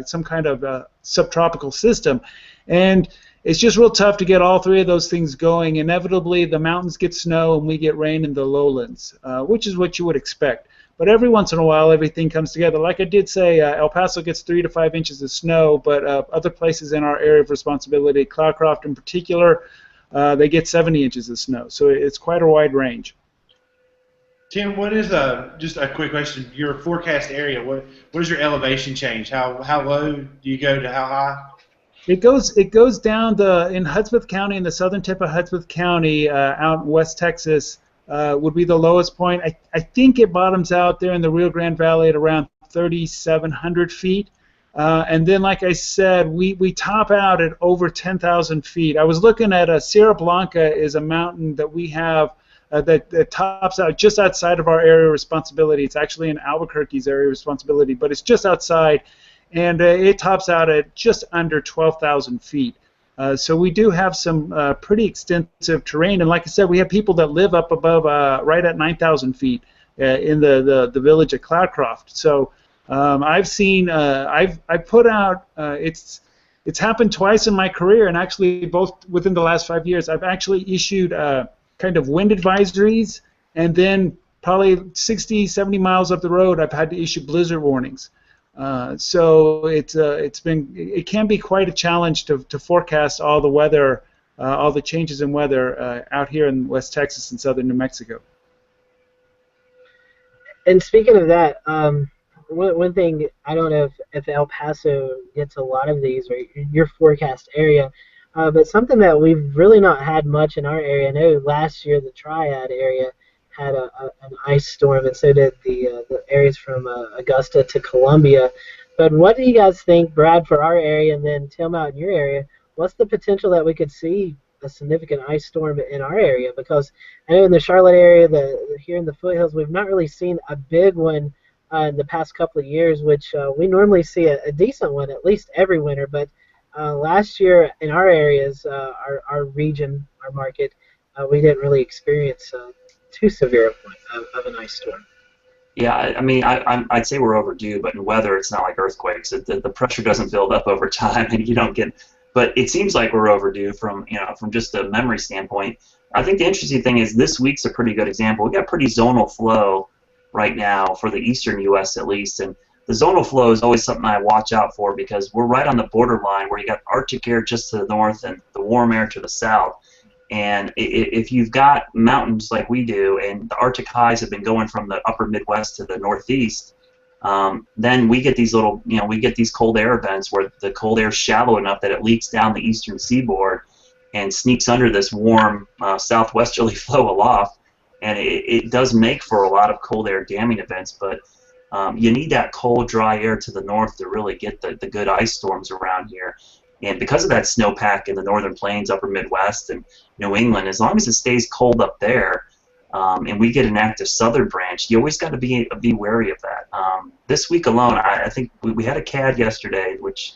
S2: some kind of subtropical system. And it's just real tough to get all three of those things going. Inevitably, the mountains get snow and we get rain in the lowlands, which is what you would expect. But every once in a while, everything comes together. Like I did say, El Paso gets 3 to 5 inches of snow, but other places in our area of responsibility, Cloudcroft in particular, they get 70 inches of snow. So it's quite a wide range.
S4: Tim, what is just a quick question? Your forecast area, what is your elevation change? How low do you go to how high?
S2: It goes down in Hudspeth County, in the southern tip of Hudspeth County, out in West Texas, would be the lowest point. I think it bottoms out there in the Rio Grande Valley at around 3,700 feet. And then, like I said, we top out at over 10,000 feet. I was looking at Sierra Blanca is a mountain that we have that tops out just outside of our area of responsibility. It's actually in Albuquerque's area of responsibility, but it's just outside, and it tops out at just under 12,000 feet. So we do have some pretty extensive terrain, and like I said, we have people that live up above right at 9,000 feet in the village of Cloudcroft. So I've seen, I've put out, it's happened twice in my career, and actually both within the last 5 years, I've actually issued kind of wind advisories, and then probably 60, 70 miles up the road, I've had to issue blizzard warnings. So it can be quite a challenge to forecast all the weather, all the changes in weather out here in West Texas and southern New Mexico.
S1: And speaking of that, one thing, I don't know if El Paso gets a lot of these, or your forecast area, but something that we've really not had much in our area. I know last year the Triad area had an ice storm, and so did the areas from Augusta to Columbia. But what do you guys think, Brad, for our area, and then Tim out in your area, what's the potential that we could see a significant ice storm in our area? Because I know in the Charlotte area, here in the foothills, we've not really seen a big one in the past couple of years, which we normally see a decent one at least every winter. But last year in our areas, our region, our market, we didn't really experience too severe of an ice storm.
S3: Yeah, I mean, I'd say we're overdue, but in weather, it's not like earthquakes. The pressure doesn't build up over time, and you don't get. But it seems like we're overdue from just a memory standpoint. I think the interesting thing is this week's a pretty good example. We got pretty zonal flow right now for the eastern U.S. at least, and the zonal flow is always something I watch out for because we're right on the borderline where you got Arctic air just to the north and the warm air to the south. And if you've got mountains like we do, and the Arctic highs have been going from the upper Midwest to the Northeast, then we get these little, we get these cold air events where the cold air is shallow enough that it leaks down the eastern seaboard and sneaks under this warm southwesterly flow aloft, and it does make for a lot of cold air damming events, but you need that cold, dry air to the north to really get the good ice storms around here. And because of that snowpack in the northern plains, upper Midwest, and New England, as long as it stays cold up there, and we get an active southern branch, you always got to be wary of that. This week alone, I think we had a CAD yesterday, which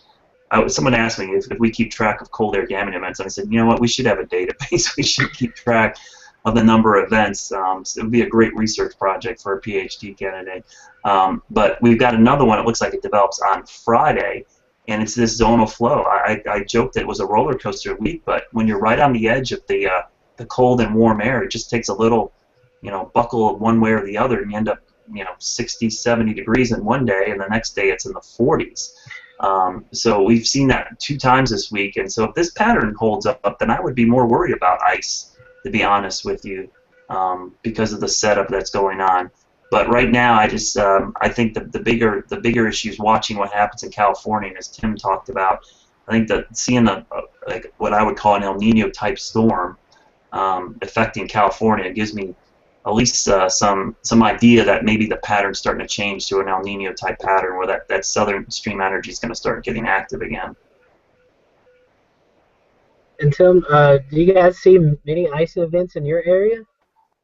S3: someone asked me if we keep track of cold air damming events, and I said, you know what, we should have a database. We should keep track of the number of events. So it would be a great research project for a PhD candidate. But we've got another one. It looks like it develops on Friday, and it's this zonal flow. I joked that it was a roller coaster week, but when you're right on the edge of the cold and warm air, it just takes a little, buckle of one way or the other, and you end up, 60, 70 degrees in one day, and the next day it's in the 40s. So we've seen that 2 times this week, and so if this pattern holds up, then I would be more worried about ice, to be honest with you, because of the setup that's going on. But right now, I think that the bigger issue is watching what happens in California, and as Tim talked about. I think that seeing like what I would call an El Nino type storm affecting California gives me at least some idea that maybe the pattern's starting to change to an El Nino type pattern, where that southern stream energy is going to start getting active again.
S1: And Tim, do you guys see many ice events in your area?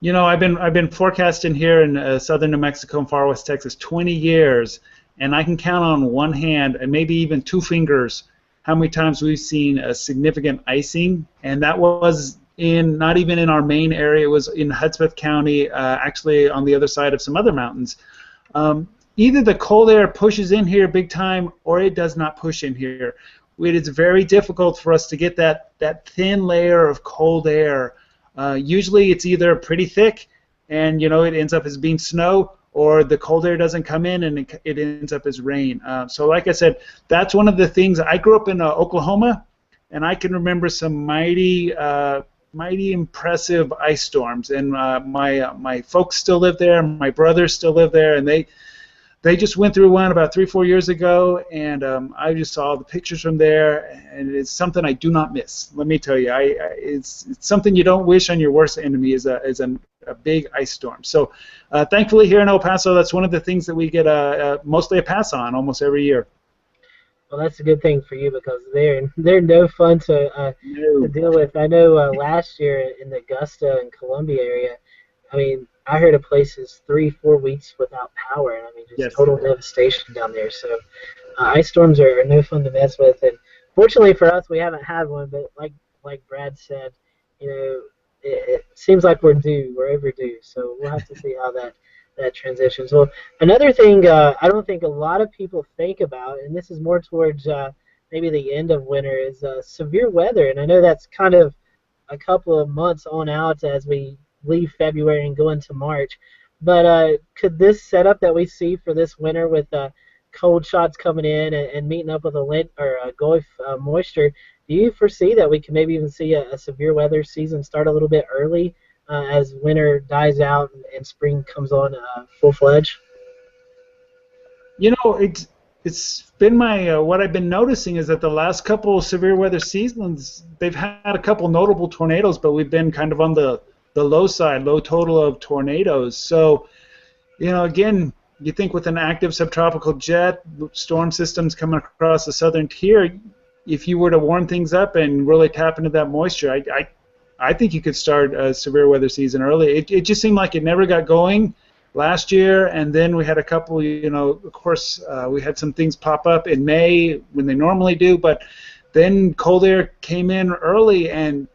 S2: I've been forecasting here in southern New Mexico and far west Texas 20 years, and I can count on one hand and maybe even 2 fingers how many times we've seen a significant icing, and that was not even in our main area. It was in Hudspeth County, actually on the other side of some other mountains. Either the cold air pushes in here big time, or it does not push in here. It is very difficult for us to get that thin layer of cold air. Usually it's either pretty thick and it ends up as being snow, or the cold air doesn't come in and it ends up as rain. So like I said, that's one of the things. I grew up in Oklahoma, and I can remember some mighty impressive ice storms, and my folks still live there, my brothers still live there, and they just went through one about 3-4 years ago, and I just saw the pictures from there, and it's something I do not miss. Let me tell you, it's something you don't wish on your worst enemy is a big ice storm. So thankfully here in El Paso, that's one of the things that we get mostly a pass on almost every year.
S1: Well, that's a good thing for you, because they're no fun to deal with. I know last year in the Augusta and Columbia area, I mean, I heard of places 3-4 weeks without power, and I mean, just total devastation down there. So ice storms are no fun to mess with, and fortunately for us, we haven't had one. But like Brad said, it seems like we're overdue. So we'll have to see how that transitions. Well, another thing I don't think a lot of people think about, and this is more towards maybe the end of winter, is severe weather. And I know that's kind of a couple of months on out as we leave February and go into March. But could this setup that we see for this winter with cold shots coming in and meeting up with a Gulf moisture, do you foresee that we can maybe even see a severe weather season start a little bit early as winter dies out and spring comes on full-fledged?
S2: It's been what I've been noticing is that the last couple of severe weather seasons, they've had a couple notable tornadoes, but we've been kind of on the low side, low total of tornadoes. So, again, you think with an active subtropical jet, storm systems coming across the southern tier, if you were to warm things up and really tap into that moisture, I think you could start a severe weather season early. It just seemed like it never got going last year, and then we had a couple, of course, we had some things pop up in May when they normally do, but then cold air came in early, and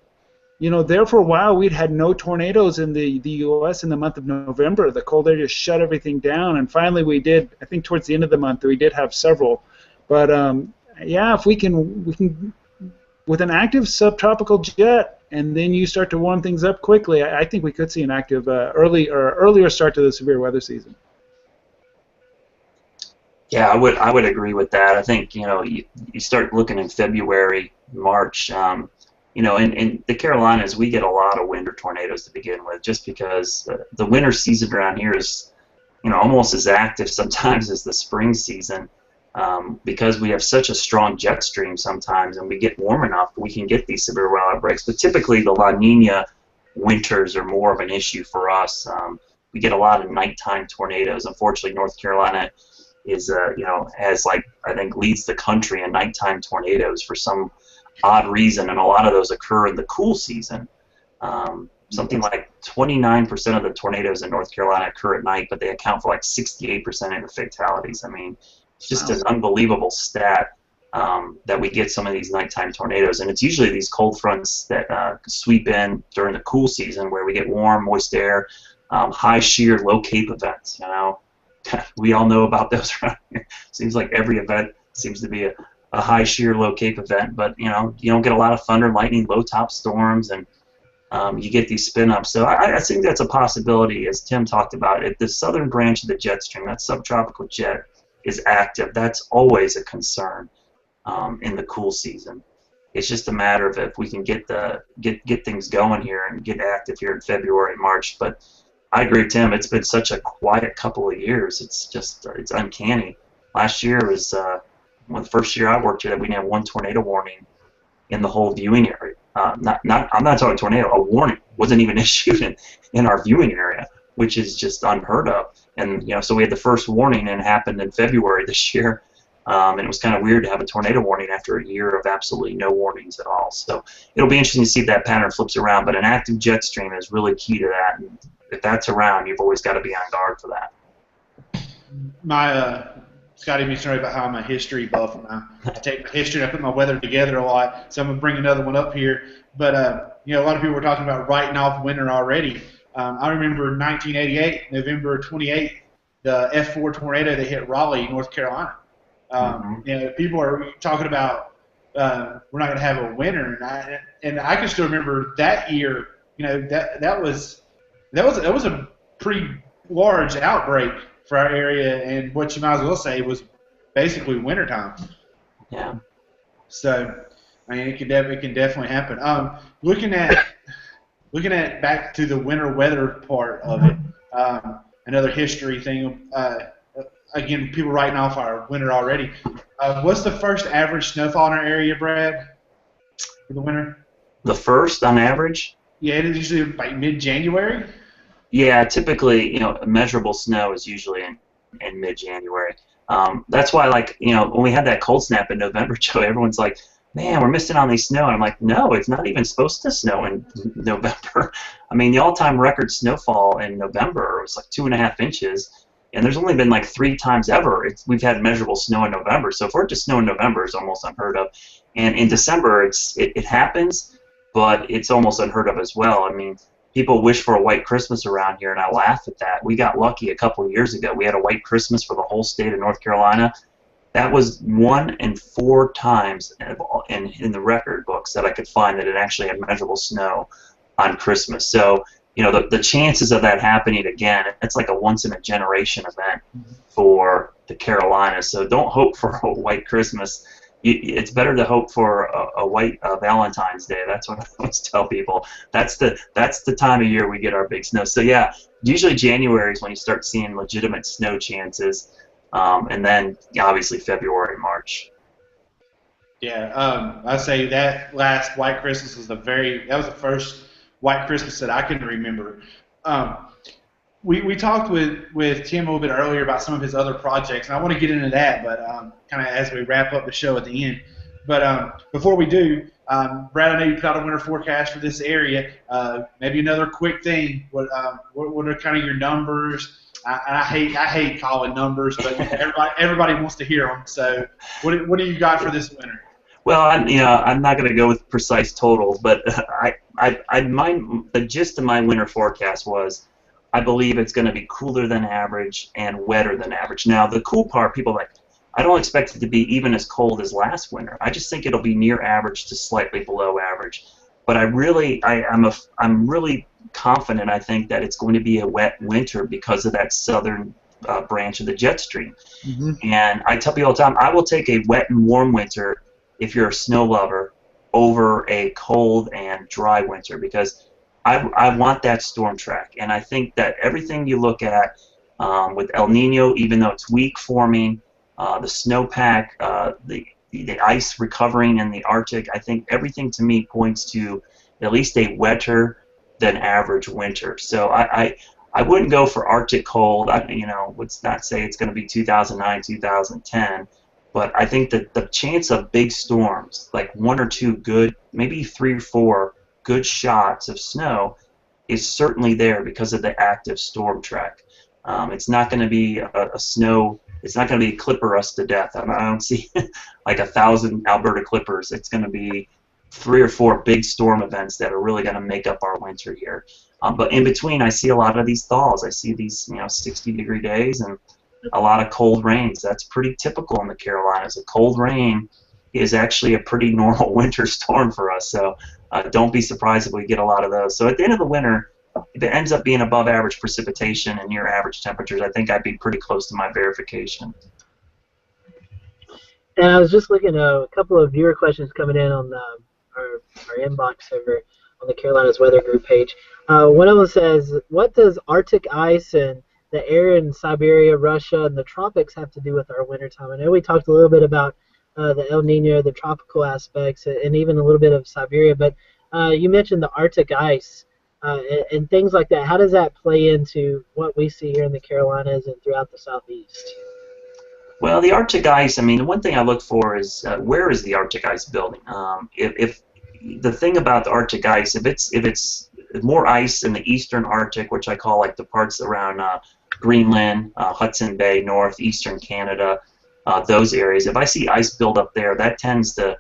S2: there for a while we'd had no tornadoes in the U.S. in the month of November. The cold air just shut everything down, and finally we did, I think towards the end of the month, we did have several. But if we can, with an active subtropical jet, and then you start to warm things up quickly, I think we could see an active earlier start to the severe weather season.
S3: Yeah, I would agree with that. I think you start looking in February, March. In the Carolinas, we get a lot of winter tornadoes to begin with, just because the winter season around here is almost as active sometimes as the spring season, because we have such a strong jet stream sometimes, and we get warm enough, we can get these severe weather outbreaks. But typically, the La Nina winters are more of an issue for us. We get a lot of nighttime tornadoes. Unfortunately, North Carolina is, has I think leads the country in nighttime tornadoes for some odd reason, and a lot of those occur in the cool season. Something like 29% of the tornadoes in North Carolina occur at night, but they account for like 68% of the fatalities. I mean, it's just an unbelievable stat that we get some of these nighttime tornadoes, and it's usually these cold fronts that sweep in during the cool season, where we get warm, moist air, high shear, low cape events. We all know about those around here. Seems like every event seems to be a high shear, low cape event, but you don't get a lot of thunder, lightning, low top storms, and you get these spin-ups. So I think that's a possibility, as Tim talked about. If the southern branch of the jet stream, that subtropical jet, is active, that's always a concern in the cool season. It's just a matter of if we can get things going here and get active here in February and March. But I agree, Tim. It's been such a quiet couple of years. It's uncanny. Last year was the first year I worked here that we didn't have one tornado warning in the whole viewing area. I'm not talking tornado. A warning wasn't even issued in our viewing area, which is just unheard of. And so we had the first warning, and it happened in February this year. And it was kind of weird to have a tornado warning after a year of absolutely no warnings at all. So it'll be interesting to see if that pattern flips around. But an active jet stream is really key to that. And if that's around, you've always got to be on guard for that.
S4: Scotty mentioned about how I'm a history buff, and I take my history and I put my weather together a lot. So I'm going to bring another one up here. But, a lot of people were talking about writing off winter already. I remember 1988, November 28th, the F4 tornado that hit Raleigh, North Carolina. People are talking about we're not going to have a winter, and I can still remember that year. That was a pretty large outbreak for our area, and what you might as well say was basically wintertime.
S3: Yeah.
S4: So, I mean, it can definitely happen. Looking at back to the winter weather part of it, another history thing. Again, people writing off our winter already. What's the first average snowfall in our area, Brad, for the winter?
S3: The first on average?
S4: Yeah, it is usually like mid-January.
S3: Yeah, typically, measurable snow is usually in mid-January. That's why, when we had that cold snap in November, Joe, everyone's like, man, we're missing on these snow. And I'm like, no, it's not even supposed to snow in November. I mean, the all-time record snowfall in November was like 2.5 inches, and there's only been like 3 times ever we've had measurable snow in November. So for it to snow in November is almost unheard of. And in December, it happens, but it's almost unheard of as well. I mean, people wish for a white Christmas around here, and I laugh at that. We got lucky a couple of years ago. We had a white Christmas for the whole state of North Carolina. That was 1 in 4 times in the record books that I could find that it actually had measurable snow on Christmas. So, the chances of that happening again, it's like a once-in-a-generation event for the Carolinas. So don't hope for a white Christmas. It's better to hope for a white Valentine's Day. That's what I always tell people. That's the time of year we get our big snow. So yeah, usually January is when you start seeing legitimate snow chances, and then obviously February, March.
S4: Yeah, I say that last white Christmas was that was the first white Christmas that I can remember. We talked with Tim a little bit earlier about some of his other projects, and I want to get into that, but kind of as we wrap up the show at the end. But before we do, Brad, I know you put out a winter forecast for this area. Maybe another quick thing. What are kind of your numbers? I hate calling numbers, but everybody wants to hear them. So what do you got for this winter?
S3: Well, I'm not going to go with precise totals, but the gist of my winter forecast was, I believe it's going to be cooler than average and wetter than average. Now, the cool part, people are like, I don't expect it to be even as cold as last winter. I just think it'll be near average to slightly below average. But I'm really confident. I think that it's going to be a wet winter because of that southern branch of the jet stream. Mm-hmm. And I tell people all the time, I will take a wet and warm winter if you're a snow lover over a cold and dry winter, because I want that storm track. And I think that everything you look at, with El Nino, even though it's weak forming, the snowpack, the ice recovering in the Arctic, I think everything to me points to at least a wetter than average winter. So I wouldn't go for Arctic cold. Would not say it's going to be 2009, 2010, but I think that the chance of big storms, like one or two good, maybe 3 or 4 good shots of snow, is certainly there because of the active storm track. It's not going to be a snow. It's not going to be clipper us to death. I don't see like 1,000 Alberta clippers. It's going to be 3 or 4 big storm events that are really going to make up our winter here. But in between, I see a lot of these thaws. I see these 60-degree days and a lot of cold rains. That's pretty typical in the Carolinas. A cold rain is actually a pretty normal winter storm for us. So don't be surprised if we get a lot of those. So at the end of the winter, if it ends up being above average precipitation and near average temperatures, I think I'd be pretty close to my verification.
S1: And I was just looking at a couple of viewer questions coming in on our inbox over on the Carolinas Weather Group page. One of them says, what does Arctic ice and the air in Siberia, Russia, and the tropics have to do with our wintertime? I know we talked a little bit about the El Nino, the tropical aspects, and even a little bit of Siberia, but you mentioned the Arctic ice and things like that. How does that play into what we see here in the Carolinas and throughout the Southeast?
S3: Well, the Arctic ice, I mean, the one thing I look for is where is the Arctic ice building? If the thing about the Arctic ice, if it's more ice in the eastern Arctic, which I call like the parts around Greenland, Hudson Bay, northeastern Canada, those areas, if I see ice build up there, that tends to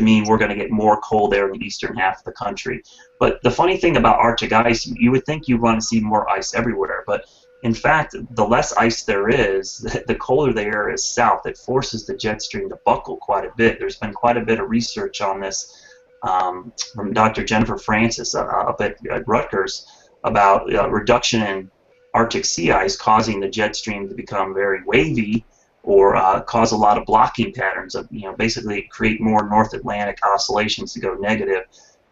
S3: mean we're going to get more cold air in the eastern half of the country. But the funny thing about Arctic ice, you would think you want to see more ice everywhere, but in fact, the less ice there is, the colder the air is south. It forces the jet stream to buckle quite a bit. There's been quite a bit of research on this from Dr. Jennifer Francis up at Rutgers about reduction in Arctic sea ice causing the jet stream to become very wavy or cause a lot of blocking patterns of, basically create more North Atlantic oscillations to go negative.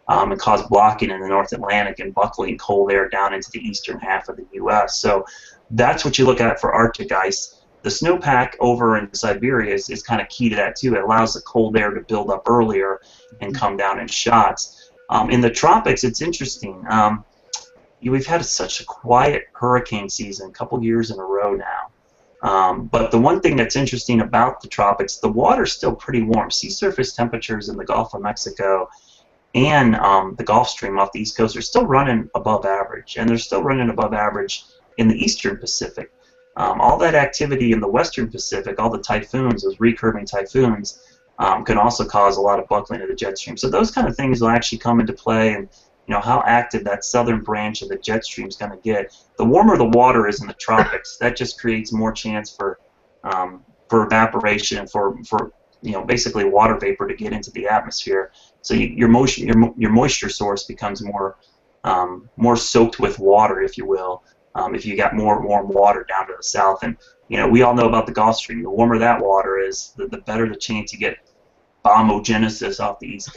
S3: And cause blocking in the North Atlantic and buckling cold air down into the eastern half of the U.S. So that's what you look at for Arctic ice. The snowpack over in Siberia is kind of key to that too. It allows the cold air to build up earlier and come down in shots. In the tropics, it's interesting. We've had such a quiet hurricane season, a couple years in a row now. But the one thing that's interesting about the tropics, the water's still pretty warm. Sea surface temperatures in the Gulf of Mexico and the Gulf Stream off the East Coast are still running above average, and they're still running above average in the Eastern Pacific. All that activity in the Western Pacific, all the typhoons, those recurving typhoons, can also cause a lot of buckling of the jet stream. So those kind of things will actually come into play, and how active that southern branch of the jet stream is going to get. The warmer the water is in the tropics, that just creates more chance for evaporation, for basically water vapor to get into the atmosphere. So your moisture source becomes more soaked with water, if you will, if you got more warm water down to the south. And we all know about the Gulf Stream. The warmer that water is, the better the chance you get bombogenesis off the East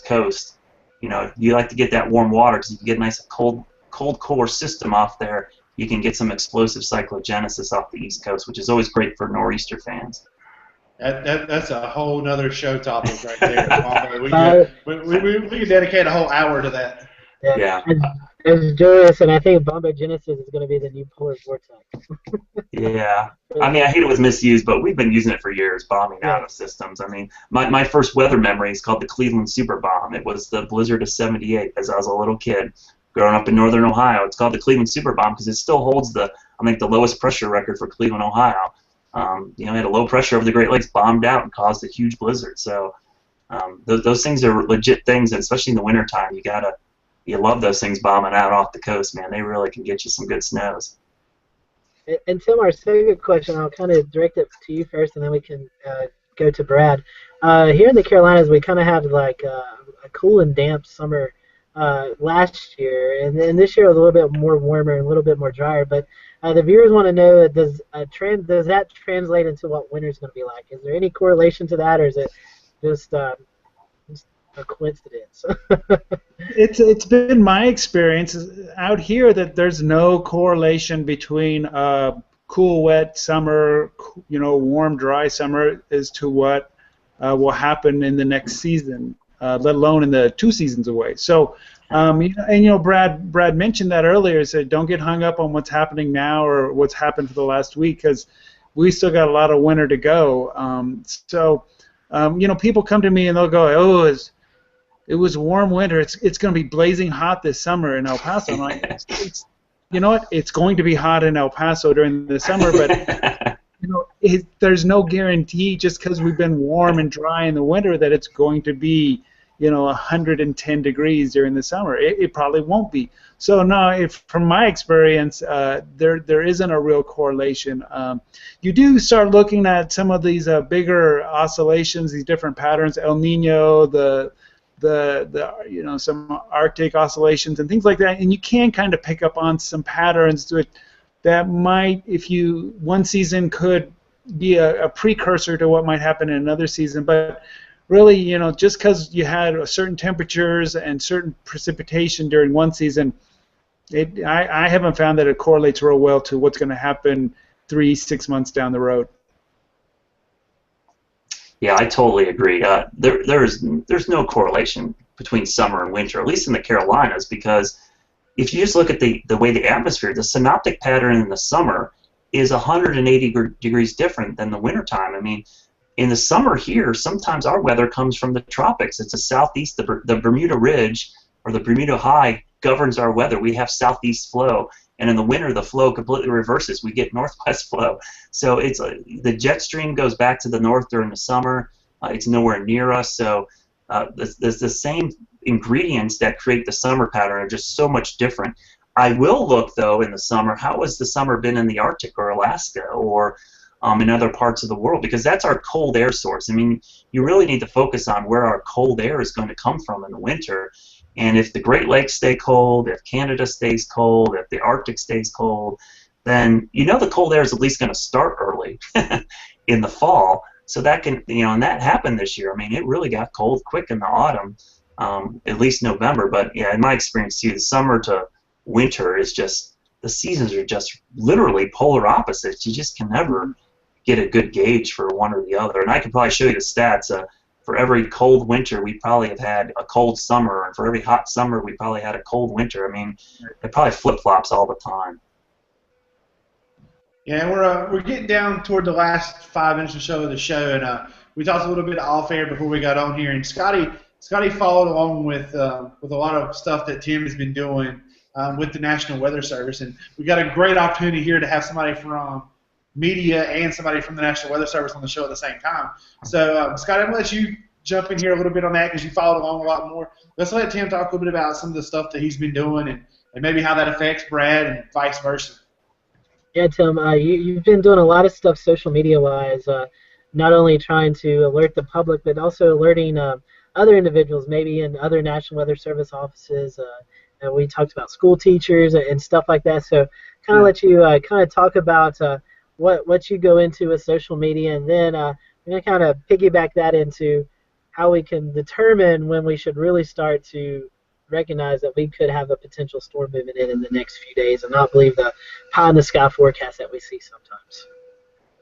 S3: Coast. You like to get that warm water because you can get a nice cold core system off there. You can get some explosive cyclogenesis off the East Coast, which is always great for nor'easter fans.
S4: That's a whole nother show topic right there. We could dedicate a whole hour to that.
S3: Yeah.
S1: As Julius, and I think bombogenesis is going to be the new polar vortex.
S3: Yeah. I mean, I hate it was misused, but we've been using it for years, bombing out of systems. I mean, my first weather memory is called the Cleveland Super Bomb. It was the blizzard of '78 as I was a little kid growing up in northern Ohio. It's called the Cleveland Super Bomb because it still holds the lowest pressure record for Cleveland, Ohio. It had a low pressure over the Great Lakes, bombed out, and caused a huge blizzard. So those things are legit things, and especially in the wintertime, you love those things bombing out off the coast, man. They really can get you some good snows.
S1: And Tim, our second question, I'll kind of direct it to you first, and then we can go to Brad. Here in the Carolinas, we kind of had like a cool and damp summer last year, and this year was a little bit more warmer and a little bit more drier. But the viewers want to know, does that translate into what winter's going to be like? Is there any correlation to that, or is it just a coincidence.
S2: It's been my experience out here that there's no correlation between cool, wet summer, warm, dry summer as to what will happen in the next season, let alone in the 2 seasons away. So, Brad mentioned that earlier. Said don't get hung up on what's happening now or what's happened for the last week because we still got a lot of winter to go. People come to me and they'll go, "Oh, it was a warm winter. It's going to be blazing hot this summer in El Paso." I'm like, you know what? It's going to be hot in El Paso during the summer, but there's no guarantee just because we've been warm and dry in the winter that it's going to be 110 degrees during the summer. It probably won't be. So no, from my experience, there isn't a real correlation. You do start looking at some of these bigger oscillations, these different patterns, El Nino, the some Arctic oscillations and things like that, and you can kind of pick up on some patterns that might, one season could be a precursor to what might happen in another season, but really, just because you had certain temperatures and certain precipitation during one season, I haven't found that it correlates real well to what's going to happen 3-6 months down the road.
S3: Yeah, I totally agree. There's no correlation between summer and winter, at least in the Carolinas, because if you just look at the way the atmosphere, the synoptic pattern in the summer is 180 degrees different than the wintertime. I mean, in the summer here, sometimes our weather comes from the tropics. It's a southeast, the Bermuda Ridge or the Bermuda High governs our weather. We have southeast flow. And in the winter, the flow completely reverses. We get northwest flow. So the jet stream goes back to the north during the summer. It's nowhere near us. So there's the same ingredients that create the summer pattern are just so much different. I will look, though, in the summer, how has the summer been in the Arctic or Alaska or in other parts of the world? Because that's our cold air source. I mean, you really need to focus on where our cold air is going to come from in the winter. And if the Great Lakes stay cold, if Canada stays cold, if the Arctic stays cold, then the cold air is at least going to start early in the fall. So that can, and that happened this year. I mean, it really got cold quick in the autumn, at least November. But yeah, in my experience too, the summer to winter is just, the seasons are just literally polar opposites. You just can never get a good gauge for one or the other. And I could probably show you the stats. For every cold winter, we probably have had a cold summer, and for every hot summer, we probably had a cold winter. I mean, it probably flip-flops all the time.
S4: Yeah, we're getting down toward the last 5 minutes or so of the show, and we talked a little bit off air before we got on here. And Scotty followed along with a lot of stuff that Tim has been doing with the National Weather Service, and we got a great opportunity here to have somebody from media and somebody from the National Weather Service on the show at the same time. So, Scott, I'm going to let you jump in here a little bit on that because you followed along a lot more. Let's let Tim talk a little bit about some of the stuff that he's been doing and maybe how that affects Brad and vice versa.
S1: Yeah, Tim, you've been doing a lot of stuff social media-wise, not only trying to alert the public, but also alerting other individuals, maybe in other National Weather Service offices. And we talked about school teachers and stuff like that. So kind of let you kind of talk about what you go into with social media, and then we're going to kind of piggyback that into how we can determine when we should really start to recognize that we could have a potential storm moving in the next few days and not believe the pie-in-the-sky forecast that we see sometimes.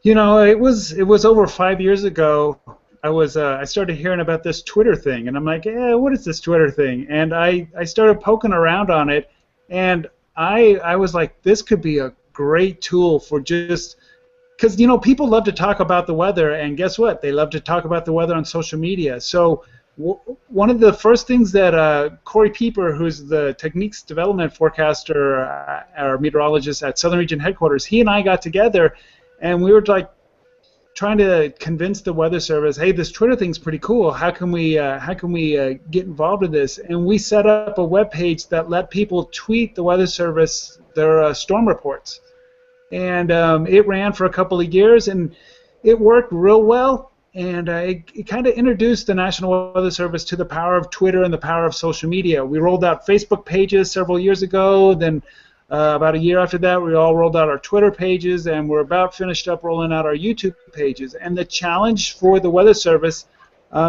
S2: It was over 5 years ago. I started hearing about this Twitter thing, and I'm like, what is this Twitter thing? And I started poking around on it, and I was like, this could be a great tool for just because people love to talk about the weather, and guess what? They love to talk about the weather on social media. So one of the first things that Corey Pieper, who's the techniques development forecaster, our meteorologist at Southern Region headquarters, he and I got together, and we were like trying to convince the Weather Service, hey, this Twitter thing's pretty cool. How can we get involved in this? And we set up a web page that let people tweet the Weather Service their storm reports. And it ran for a couple of years, and it worked real well. And it kind of introduced the National Weather Service to the power of Twitter and the power of social media. We rolled out Facebook pages several years ago. Then about a year after that, we all rolled out our Twitter pages, and we're about finished up rolling out our YouTube pages. And the challenge for the Weather Service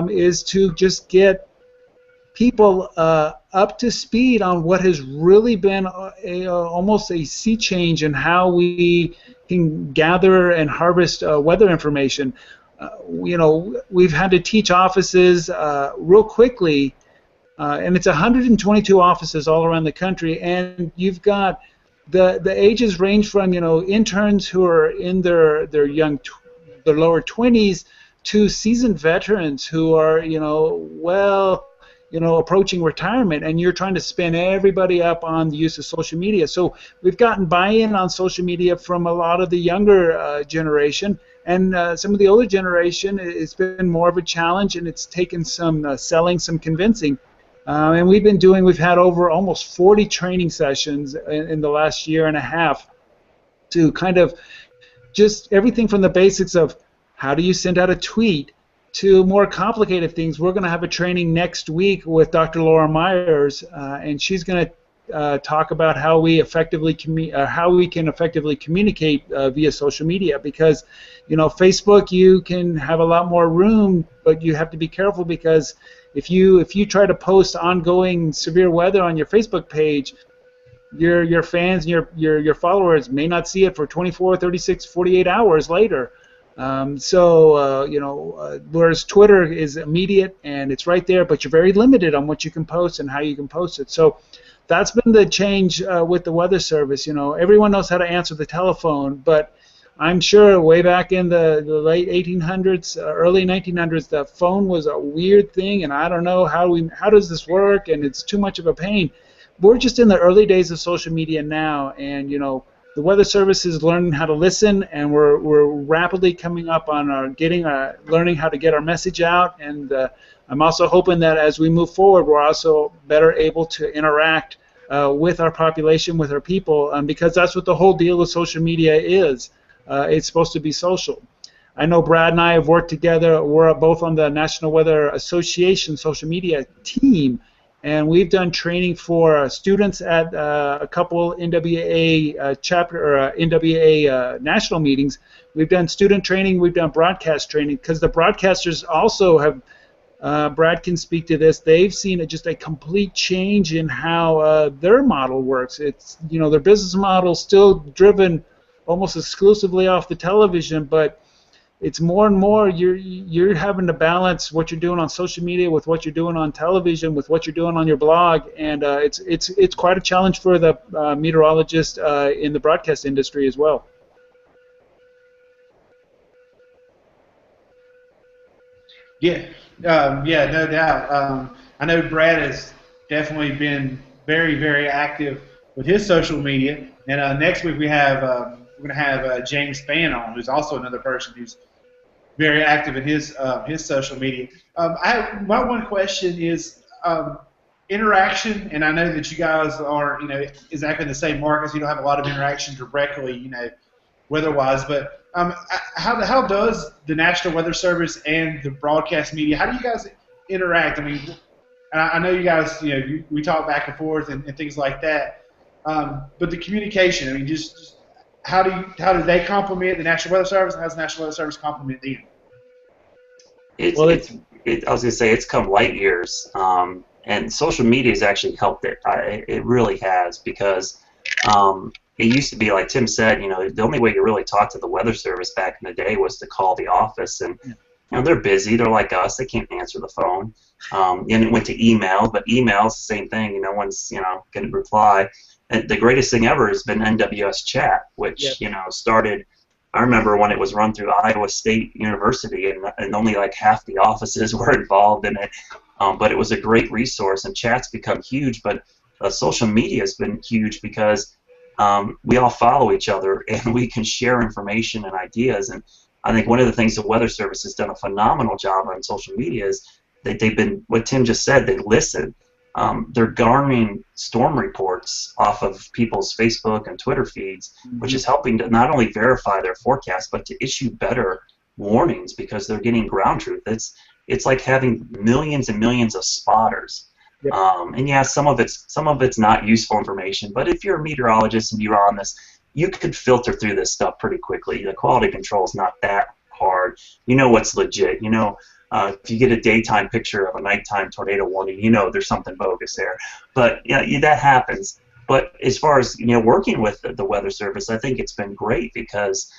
S2: is to just get people up to speed on what has really been almost a sea change in how we can gather and harvest weather information. We've had to teach offices real quickly, and it's 122 offices all around the country, and you've got the ages range from interns who are in their lower 20s to seasoned veterans who are approaching retirement, and you're trying to spin everybody up on the use of social media. So we've gotten buy-in on social media from a lot of the younger generation, and some of the older generation, it's been more of a challenge, and it's taken some selling, some convincing. And we've had over almost 40 training sessions in the last year and a half to kind of just everything from the basics of how do you send out a tweet to more complicated things. We're going to have a training next week with Dr. Laura Myers, and she's going to talk about how we can effectively communicate via social media. Because, Facebook, you can have a lot more room, but you have to be careful, because if you try to post ongoing severe weather on your Facebook page, your fans and your followers may not see it for 24, 36, 48 hours later. Whereas Twitter is immediate and it's right there, but you're very limited on what you can post and how you can post it. So that's been the change with the Weather Service. Everyone knows how to answer the telephone, but I'm sure way back in the late 1800s, early 1900s, the phone was a weird thing, and I don't know how does this work, and it's too much of a pain. We're just in the early days of social media now, and the Weather Service is learning how to listen, and we're rapidly coming up on learning how to get our message out. And I'm also hoping that as we move forward, we're also better able to interact with our population, with our people, because that's what the whole deal with social media is. It's supposed to be social. I know Brad and I have worked together. We're both on the National Weather Association social media team, and we've done training for students at a couple NWA NWA national meetings. We've done student training. We've done broadcast training, because the broadcasters also have. Brad can speak to this. They've seen just a complete change in how their model works. It's their business model still driven almost exclusively off the television, but it's more and more you're having to balance what you're doing on social media with what you're doing on television, with what you're doing on your blog, and it's quite a challenge for the meteorologist in the broadcast industry as well.
S4: Yeah, no doubt. I know Brad has definitely been very, very active with his social media, and next week we're going to have James Spann on, who's also another person who's very active in his social media. My one question is interaction, and I know that you guys are exactly in the same market, so you don't have a lot of interaction directly, weather-wise, but how does the National Weather Service and the broadcast media, how do you guys interact? I mean, I know you guys, we talk back and forth and things like that, but the communication, I mean, just how do they complement the National Weather Service, and how does the National Weather Service complement them?
S3: I was going to say it's come light years, and social media has actually helped it. It really has, because it used to be, like Tim said, the only way you really talked to the Weather Service back in the day was to call the office, and they're busy. They're like us. They can't answer the phone. And it went to email, but email's the same thing. No one's going to reply. And the greatest thing ever has been NWS Chat, which started. I remember when it was run through Iowa State University, and only like half the offices were involved in it. But it was a great resource, and chat's become huge. But social media has been huge, because we all follow each other, and we can share information and ideas. And I think one of the things the Weather Service has done a phenomenal job on social media is that they've been, what Tim just said, they listen. They're garnering storm reports off of people's Facebook and Twitter feeds, which is helping to not only verify their forecast, but to issue better warnings, because they're getting ground truth. It's like having millions and millions of spotters. Yep. And yeah, some of it's not useful information, but if you're a meteorologist and you're on this, you could filter through this stuff pretty quickly. The quality control is not that hard. You know what's legit. If you get a daytime picture of a nighttime tornado warning, you know there's something bogus there. But that happens. But as far as working with the Weather Service, I think it's been great because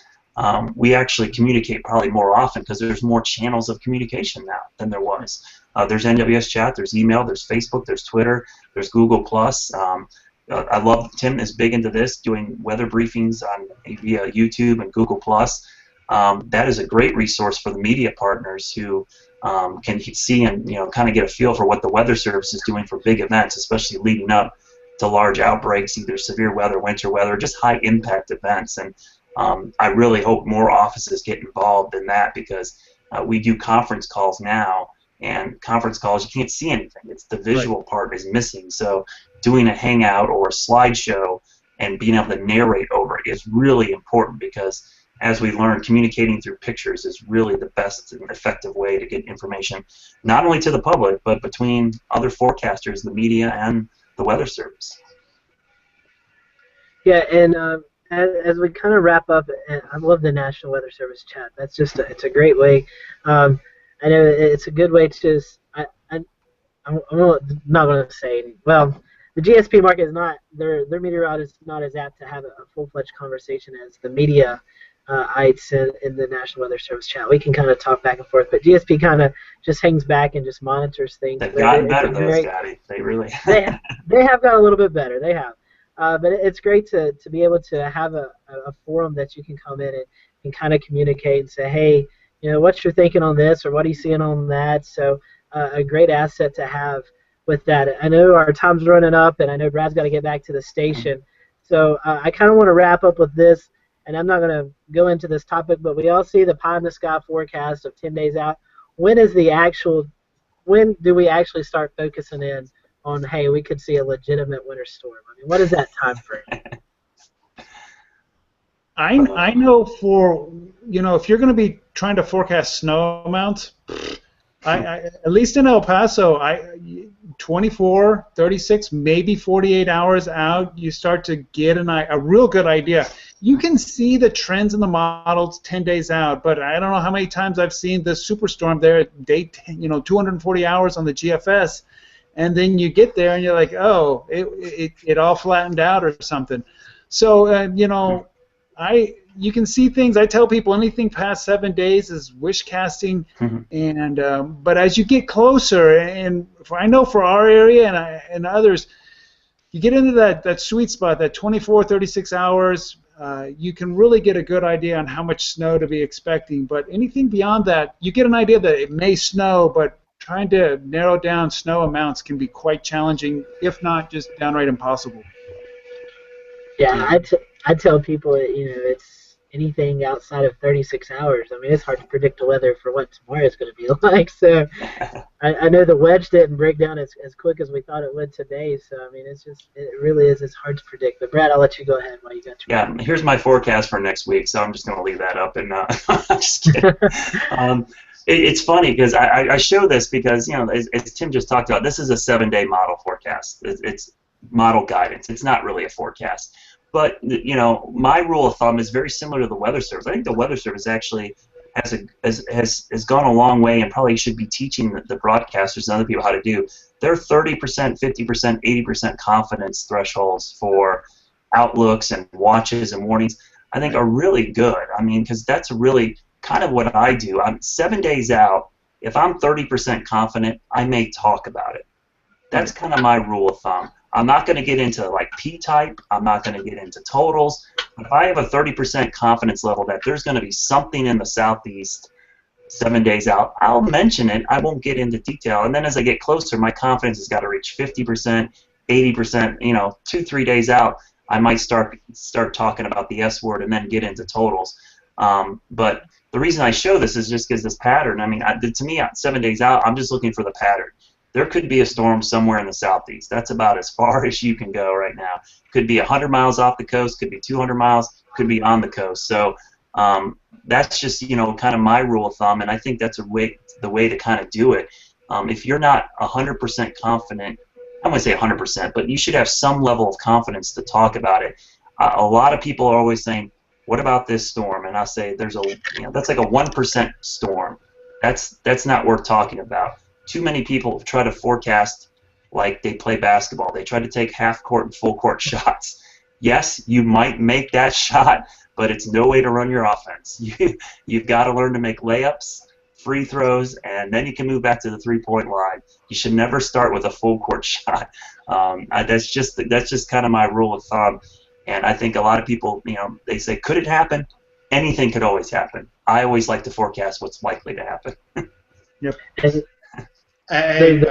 S3: we actually communicate probably more often because there's more channels of communication now than there was. There's NWS chat, there's email, there's Facebook, there's Twitter, there's Google Plus. I love Tim is big into this, doing weather briefings on via YouTube and Google Plus. That is a great resource for the media partners who can see and kind of get a feel for what the Weather Service is doing for big events, especially leading up to large outbreaks, either severe weather, winter weather, just high impact events. And I really hope more offices get involved in that because we do conference calls now, and conference calls you can't see anything. It's the visual part is missing. So doing a hangout or a slideshow and being able to narrate over it is really important because as we learn, communicating through pictures is really the best and effective way to get information, not only to the public, but between other forecasters, the media, and the Weather Service.
S1: Yeah, and as we kind of wrap up, I love the National Weather Service chat. That's just it's a great way. I know it's a good way to just. I'm not going to say. Well, the GSP market is not their meteorologist is not as apt to have a full-fledged conversation as the media ites in the National Weather Service chat. We can kind of talk back and forth, but GSP kind of just hangs back and just monitors things.
S3: They've gotten better, though, Scotty. They really.
S1: they have got a little bit better. They have. But it's great to be able to have a forum that you can come in and kind of communicate and say, hey, what's your thinking on this or what are you seeing on that? So a great asset to have with that. I know our time's running up, and I know Brad's got to get back to the station. So I kind of want to wrap up with this, and I'm not going to go into this topic, but we all see the pie in the sky forecast of 10 days out. When do we actually start focusing in on, hey, we could see a legitimate winter storm? I mean, what is that time frame?
S2: I know for, if you're going to be trying to forecast snow amounts, at least in El Paso, 24, 36, maybe 48 hours out, you start to get a real good idea. You can see the trends in the models 10 days out, but I don't know how many times I've seen the superstorm there at day 240 hours on the GFS, and then you get there and you're like, oh, it all flattened out or something. So, you can see things. I tell people anything past 7 days is wish casting, and but as you get closer, and I know for our area and others, you get into that sweet spot, that 24, 36 hours, you can really get a good idea on how much snow to be expecting. But anything beyond that, you get an idea that it may snow, but trying to narrow down snow amounts can be quite challenging, if not just downright impossible.
S1: Yeah, I tell people that, it's anything outside of 36 hours. I mean, it's hard to predict the weather for what tomorrow is going to be like. So I know the wedge didn't break down as quick as we thought it would today. So, I mean, it really is. It's hard to predict. But, Brad, I'll let you go ahead while you got your...
S3: Yeah, here's my forecast for next week, so I'm just going to leave that up. And I'm just kidding. It's funny because I show this because, as Tim just talked about, this is a 7-day model forecast. It's model guidance. It's not really a forecast. But, my rule of thumb is very similar to the Weather Service. I think the Weather Service actually has gone a long way and probably should be teaching the broadcasters and other people how to do. Their 30%, 50%, 80% confidence thresholds for outlooks and watches and warnings, I think, are really good. I mean, because that's really kind of what I do. I'm 7 days out. If I'm 30% confident, I may talk about it. That's kind of my rule of thumb. I'm not going to get into like P-type. I'm not going to get into totals. If I have a 30% confidence level that there's going to be something in the southeast 7 days out, I'll mention it. I won't get into detail. And then as I get closer, my confidence has got to reach 50%, 80%. 2-3 days out, I might start talking about the S word and then get into totals. But the reason I show this is just because this pattern. I mean, to me, 7 days out, I'm just looking for the pattern. There could be a storm somewhere in the southeast. That's about as far as you can go right now. Could be 100 miles off the coast, could be 200 miles, could be on the coast. So that's just, kind of my rule of thumb, and I think that's the way to kind of do it. If you're not 100% confident, I wouldn't say 100%, but you should have some level of confidence to talk about it. A lot of people are always saying, what about this storm? And I say that's like a 1% storm. that's not worth talking about. Too many people try to forecast like they play basketball. They try to take half-court and full-court shots. Yes, you might make that shot, but it's no way to run your offense. You've got to learn to make layups, free throws, and then you can move back to the three-point line. You should never start with a full-court shot. That's just kind of my rule of thumb. And I think a lot of people, they say, could it happen? Anything could always happen. I always like to forecast what's likely to happen.
S2: Yep.
S4: And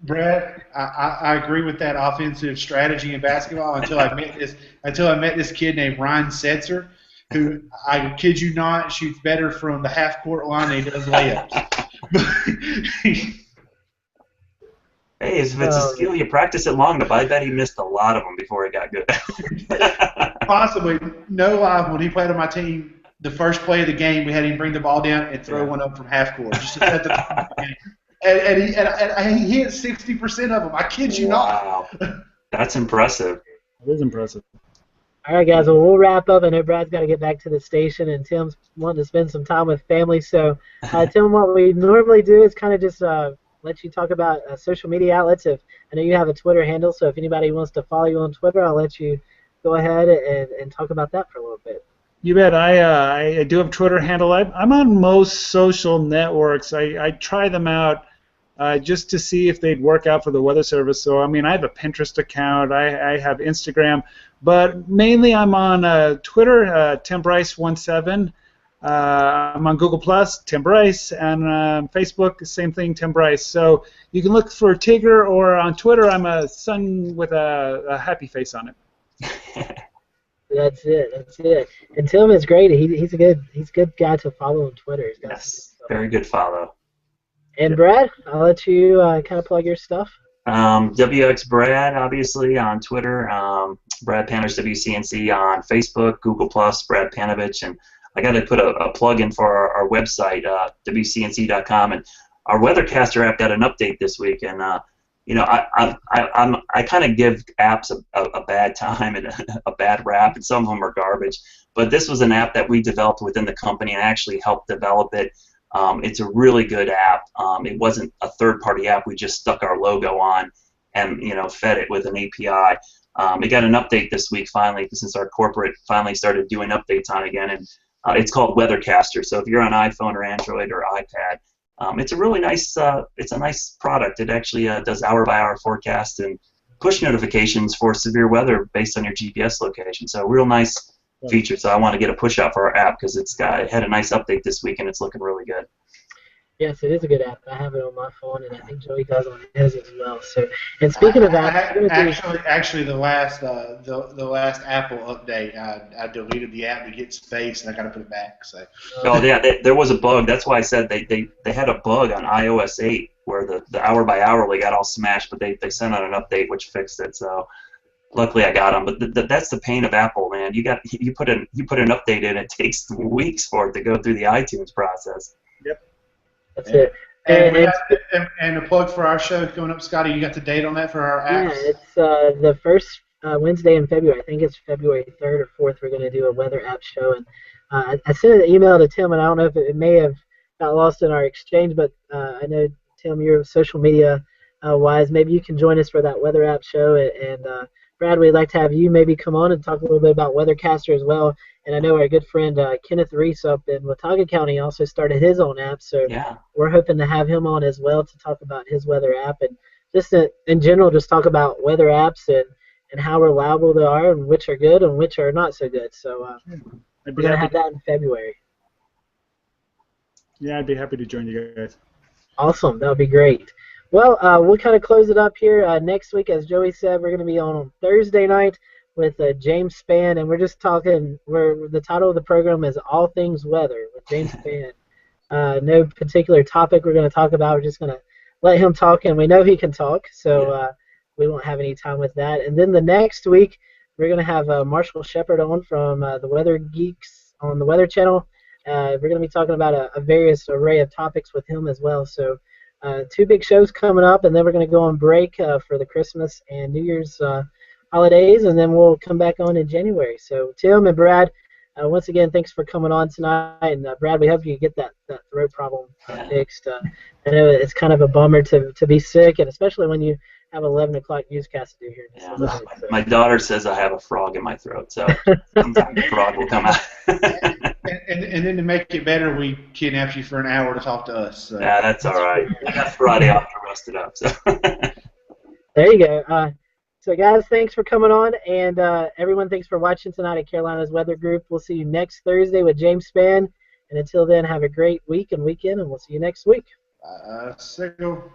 S4: Brad, I agree with that offensive strategy in basketball until I met this kid named Ryan Setzer, who, I kid you not, shoots better from the half-court line than he does layups.
S3: Hey, if it's a skill, you practice it long enough. I bet he missed a lot of them before he got good.
S4: Possibly. No lie, when he played on my team, the first play of the game, we had him bring the ball down and throw one up from half-court just to set the game. And he hit 60% of them. I kid you not.
S3: Wow. That's impressive.
S2: It is impressive.
S1: All right, guys. Well, we'll wrap up. I know Brad's got to get back to the station, and Tim's wanting to spend some time with family. So, Tim, what we normally do is kind of just let you talk about social media outlets. I know you have a Twitter handle, so if anybody wants to follow you on Twitter, I'll let you go ahead and talk about that for a little bit.
S2: You bet. I do have a Twitter handle. I'm on most social networks. I try them out just to see if they'd work out for the Weather Service. So, I mean, I have a Pinterest account. I have Instagram. But mainly I'm on Twitter, TimBryce17. I'm on Google+, Tim Bryce, and Facebook, same thing, Tim Bryce. So you can look for Tigger, or on Twitter, I'm a sun with a happy face on it.
S1: That's it. And Tim is great. He's a good guy to follow on Twitter.
S3: Yes, very good follow.
S1: And Brad, I'll let you kind of plug your stuff.
S3: WX Brad, obviously, on Twitter. Brad Panovich, WCNC on Facebook, Google+, Brad Panovich. And I got to put a plug in for our website, WCNC.com. And our Weathercaster app got an update this week. And, I kind of give apps a bad time and a bad rap, and some of them are garbage. But this was an app that we developed within the company and actually helped develop it. It's a really good app. It wasn't a third-party app. We just stuck our logo on and fed it with an API. It got an update this week finally, since our corporate finally started doing updates on it again, and it's called Weathercaster. So if you're on iPhone or Android or iPad, it's a really nice. It's a nice product. It actually does hour-by-hour forecast and push notifications for severe weather based on your GPS location. So real nice feature. So I want to get a push out for our app because it had a nice update this week and it's looking really good.
S1: Yes, it is a good app. I have it on my phone, and I think Joey does on his as well. So, and speaking of apps,
S4: actually, the last Apple update, I deleted the app to get space, and I got to put it back. So.
S3: Oh yeah, there was a bug. That's why I said they had a bug on iOS 8 where the hour by hourly got all smashed, but they sent out an update which fixed it. So. Luckily, I got them, but that's the pain of Apple, man. You put an update in, it takes weeks for it to go through the iTunes process.
S2: Yep.
S1: That's it.
S4: And a plug for our show coming up, Scotty. You got the date on that for our apps?
S1: Yeah, it's the first Wednesday in February. I think it's February 3rd or 4th. We're going to do a weather app show, and I sent an email to Tim, and I don't know if it may have got lost in our exchange, but I know Tim, you're social media wise. Maybe you can join us for that weather app show, and Brad, we'd like to have you maybe come on and talk a little bit about Weathercaster as well. And I know our good friend Kenneth Reese up in Watauga County also started his own app, so we're hoping to have him on as well to talk about his weather app and just in general just talk about weather apps and how reliable they are and which are good and which are not so good. So we're going to have that in February.
S2: Yeah, I'd be happy to join you guys.
S1: Awesome. That would be great. Well, we'll kind of close it up here. Next week, as Joey said, we're going to be on Thursday night with James Spann, and we're just talking. The title of the program is All Things Weather with James Spann. No particular topic we're going to talk about. We're just going to let him talk, and we know he can talk, so we won't have any time with that. And then the next week, we're going to have Marshall Shepard on from the Weather Geeks on the Weather Channel. We're going to be talking about a various array of topics with him as well. So. 2 big shows coming up, and then we're going to go on break for the Christmas and New Year's holidays, and then we'll come back on in January. So, Tim and Brad, once again, thanks for coming on tonight. And Brad, we hope you get that throat problem fixed. I know it's kind of a bummer to be sick, and especially when you have 11 o'clock newscast to do here.
S3: Yeah, my daughter says I have a frog in my throat, so sometimes the frog will come out.
S4: and then to make it better, we kidnapped you for an hour to talk to us. So.
S3: Yeah, that's all right. I got Friday off to rest it up. So.
S1: There you go. So, guys, thanks for coming on, and everyone, thanks for watching tonight at Carolina's Weather Group. We'll see you next Thursday with James Spann, and until then, have a great week and weekend, and we'll see you next week.
S4: See you.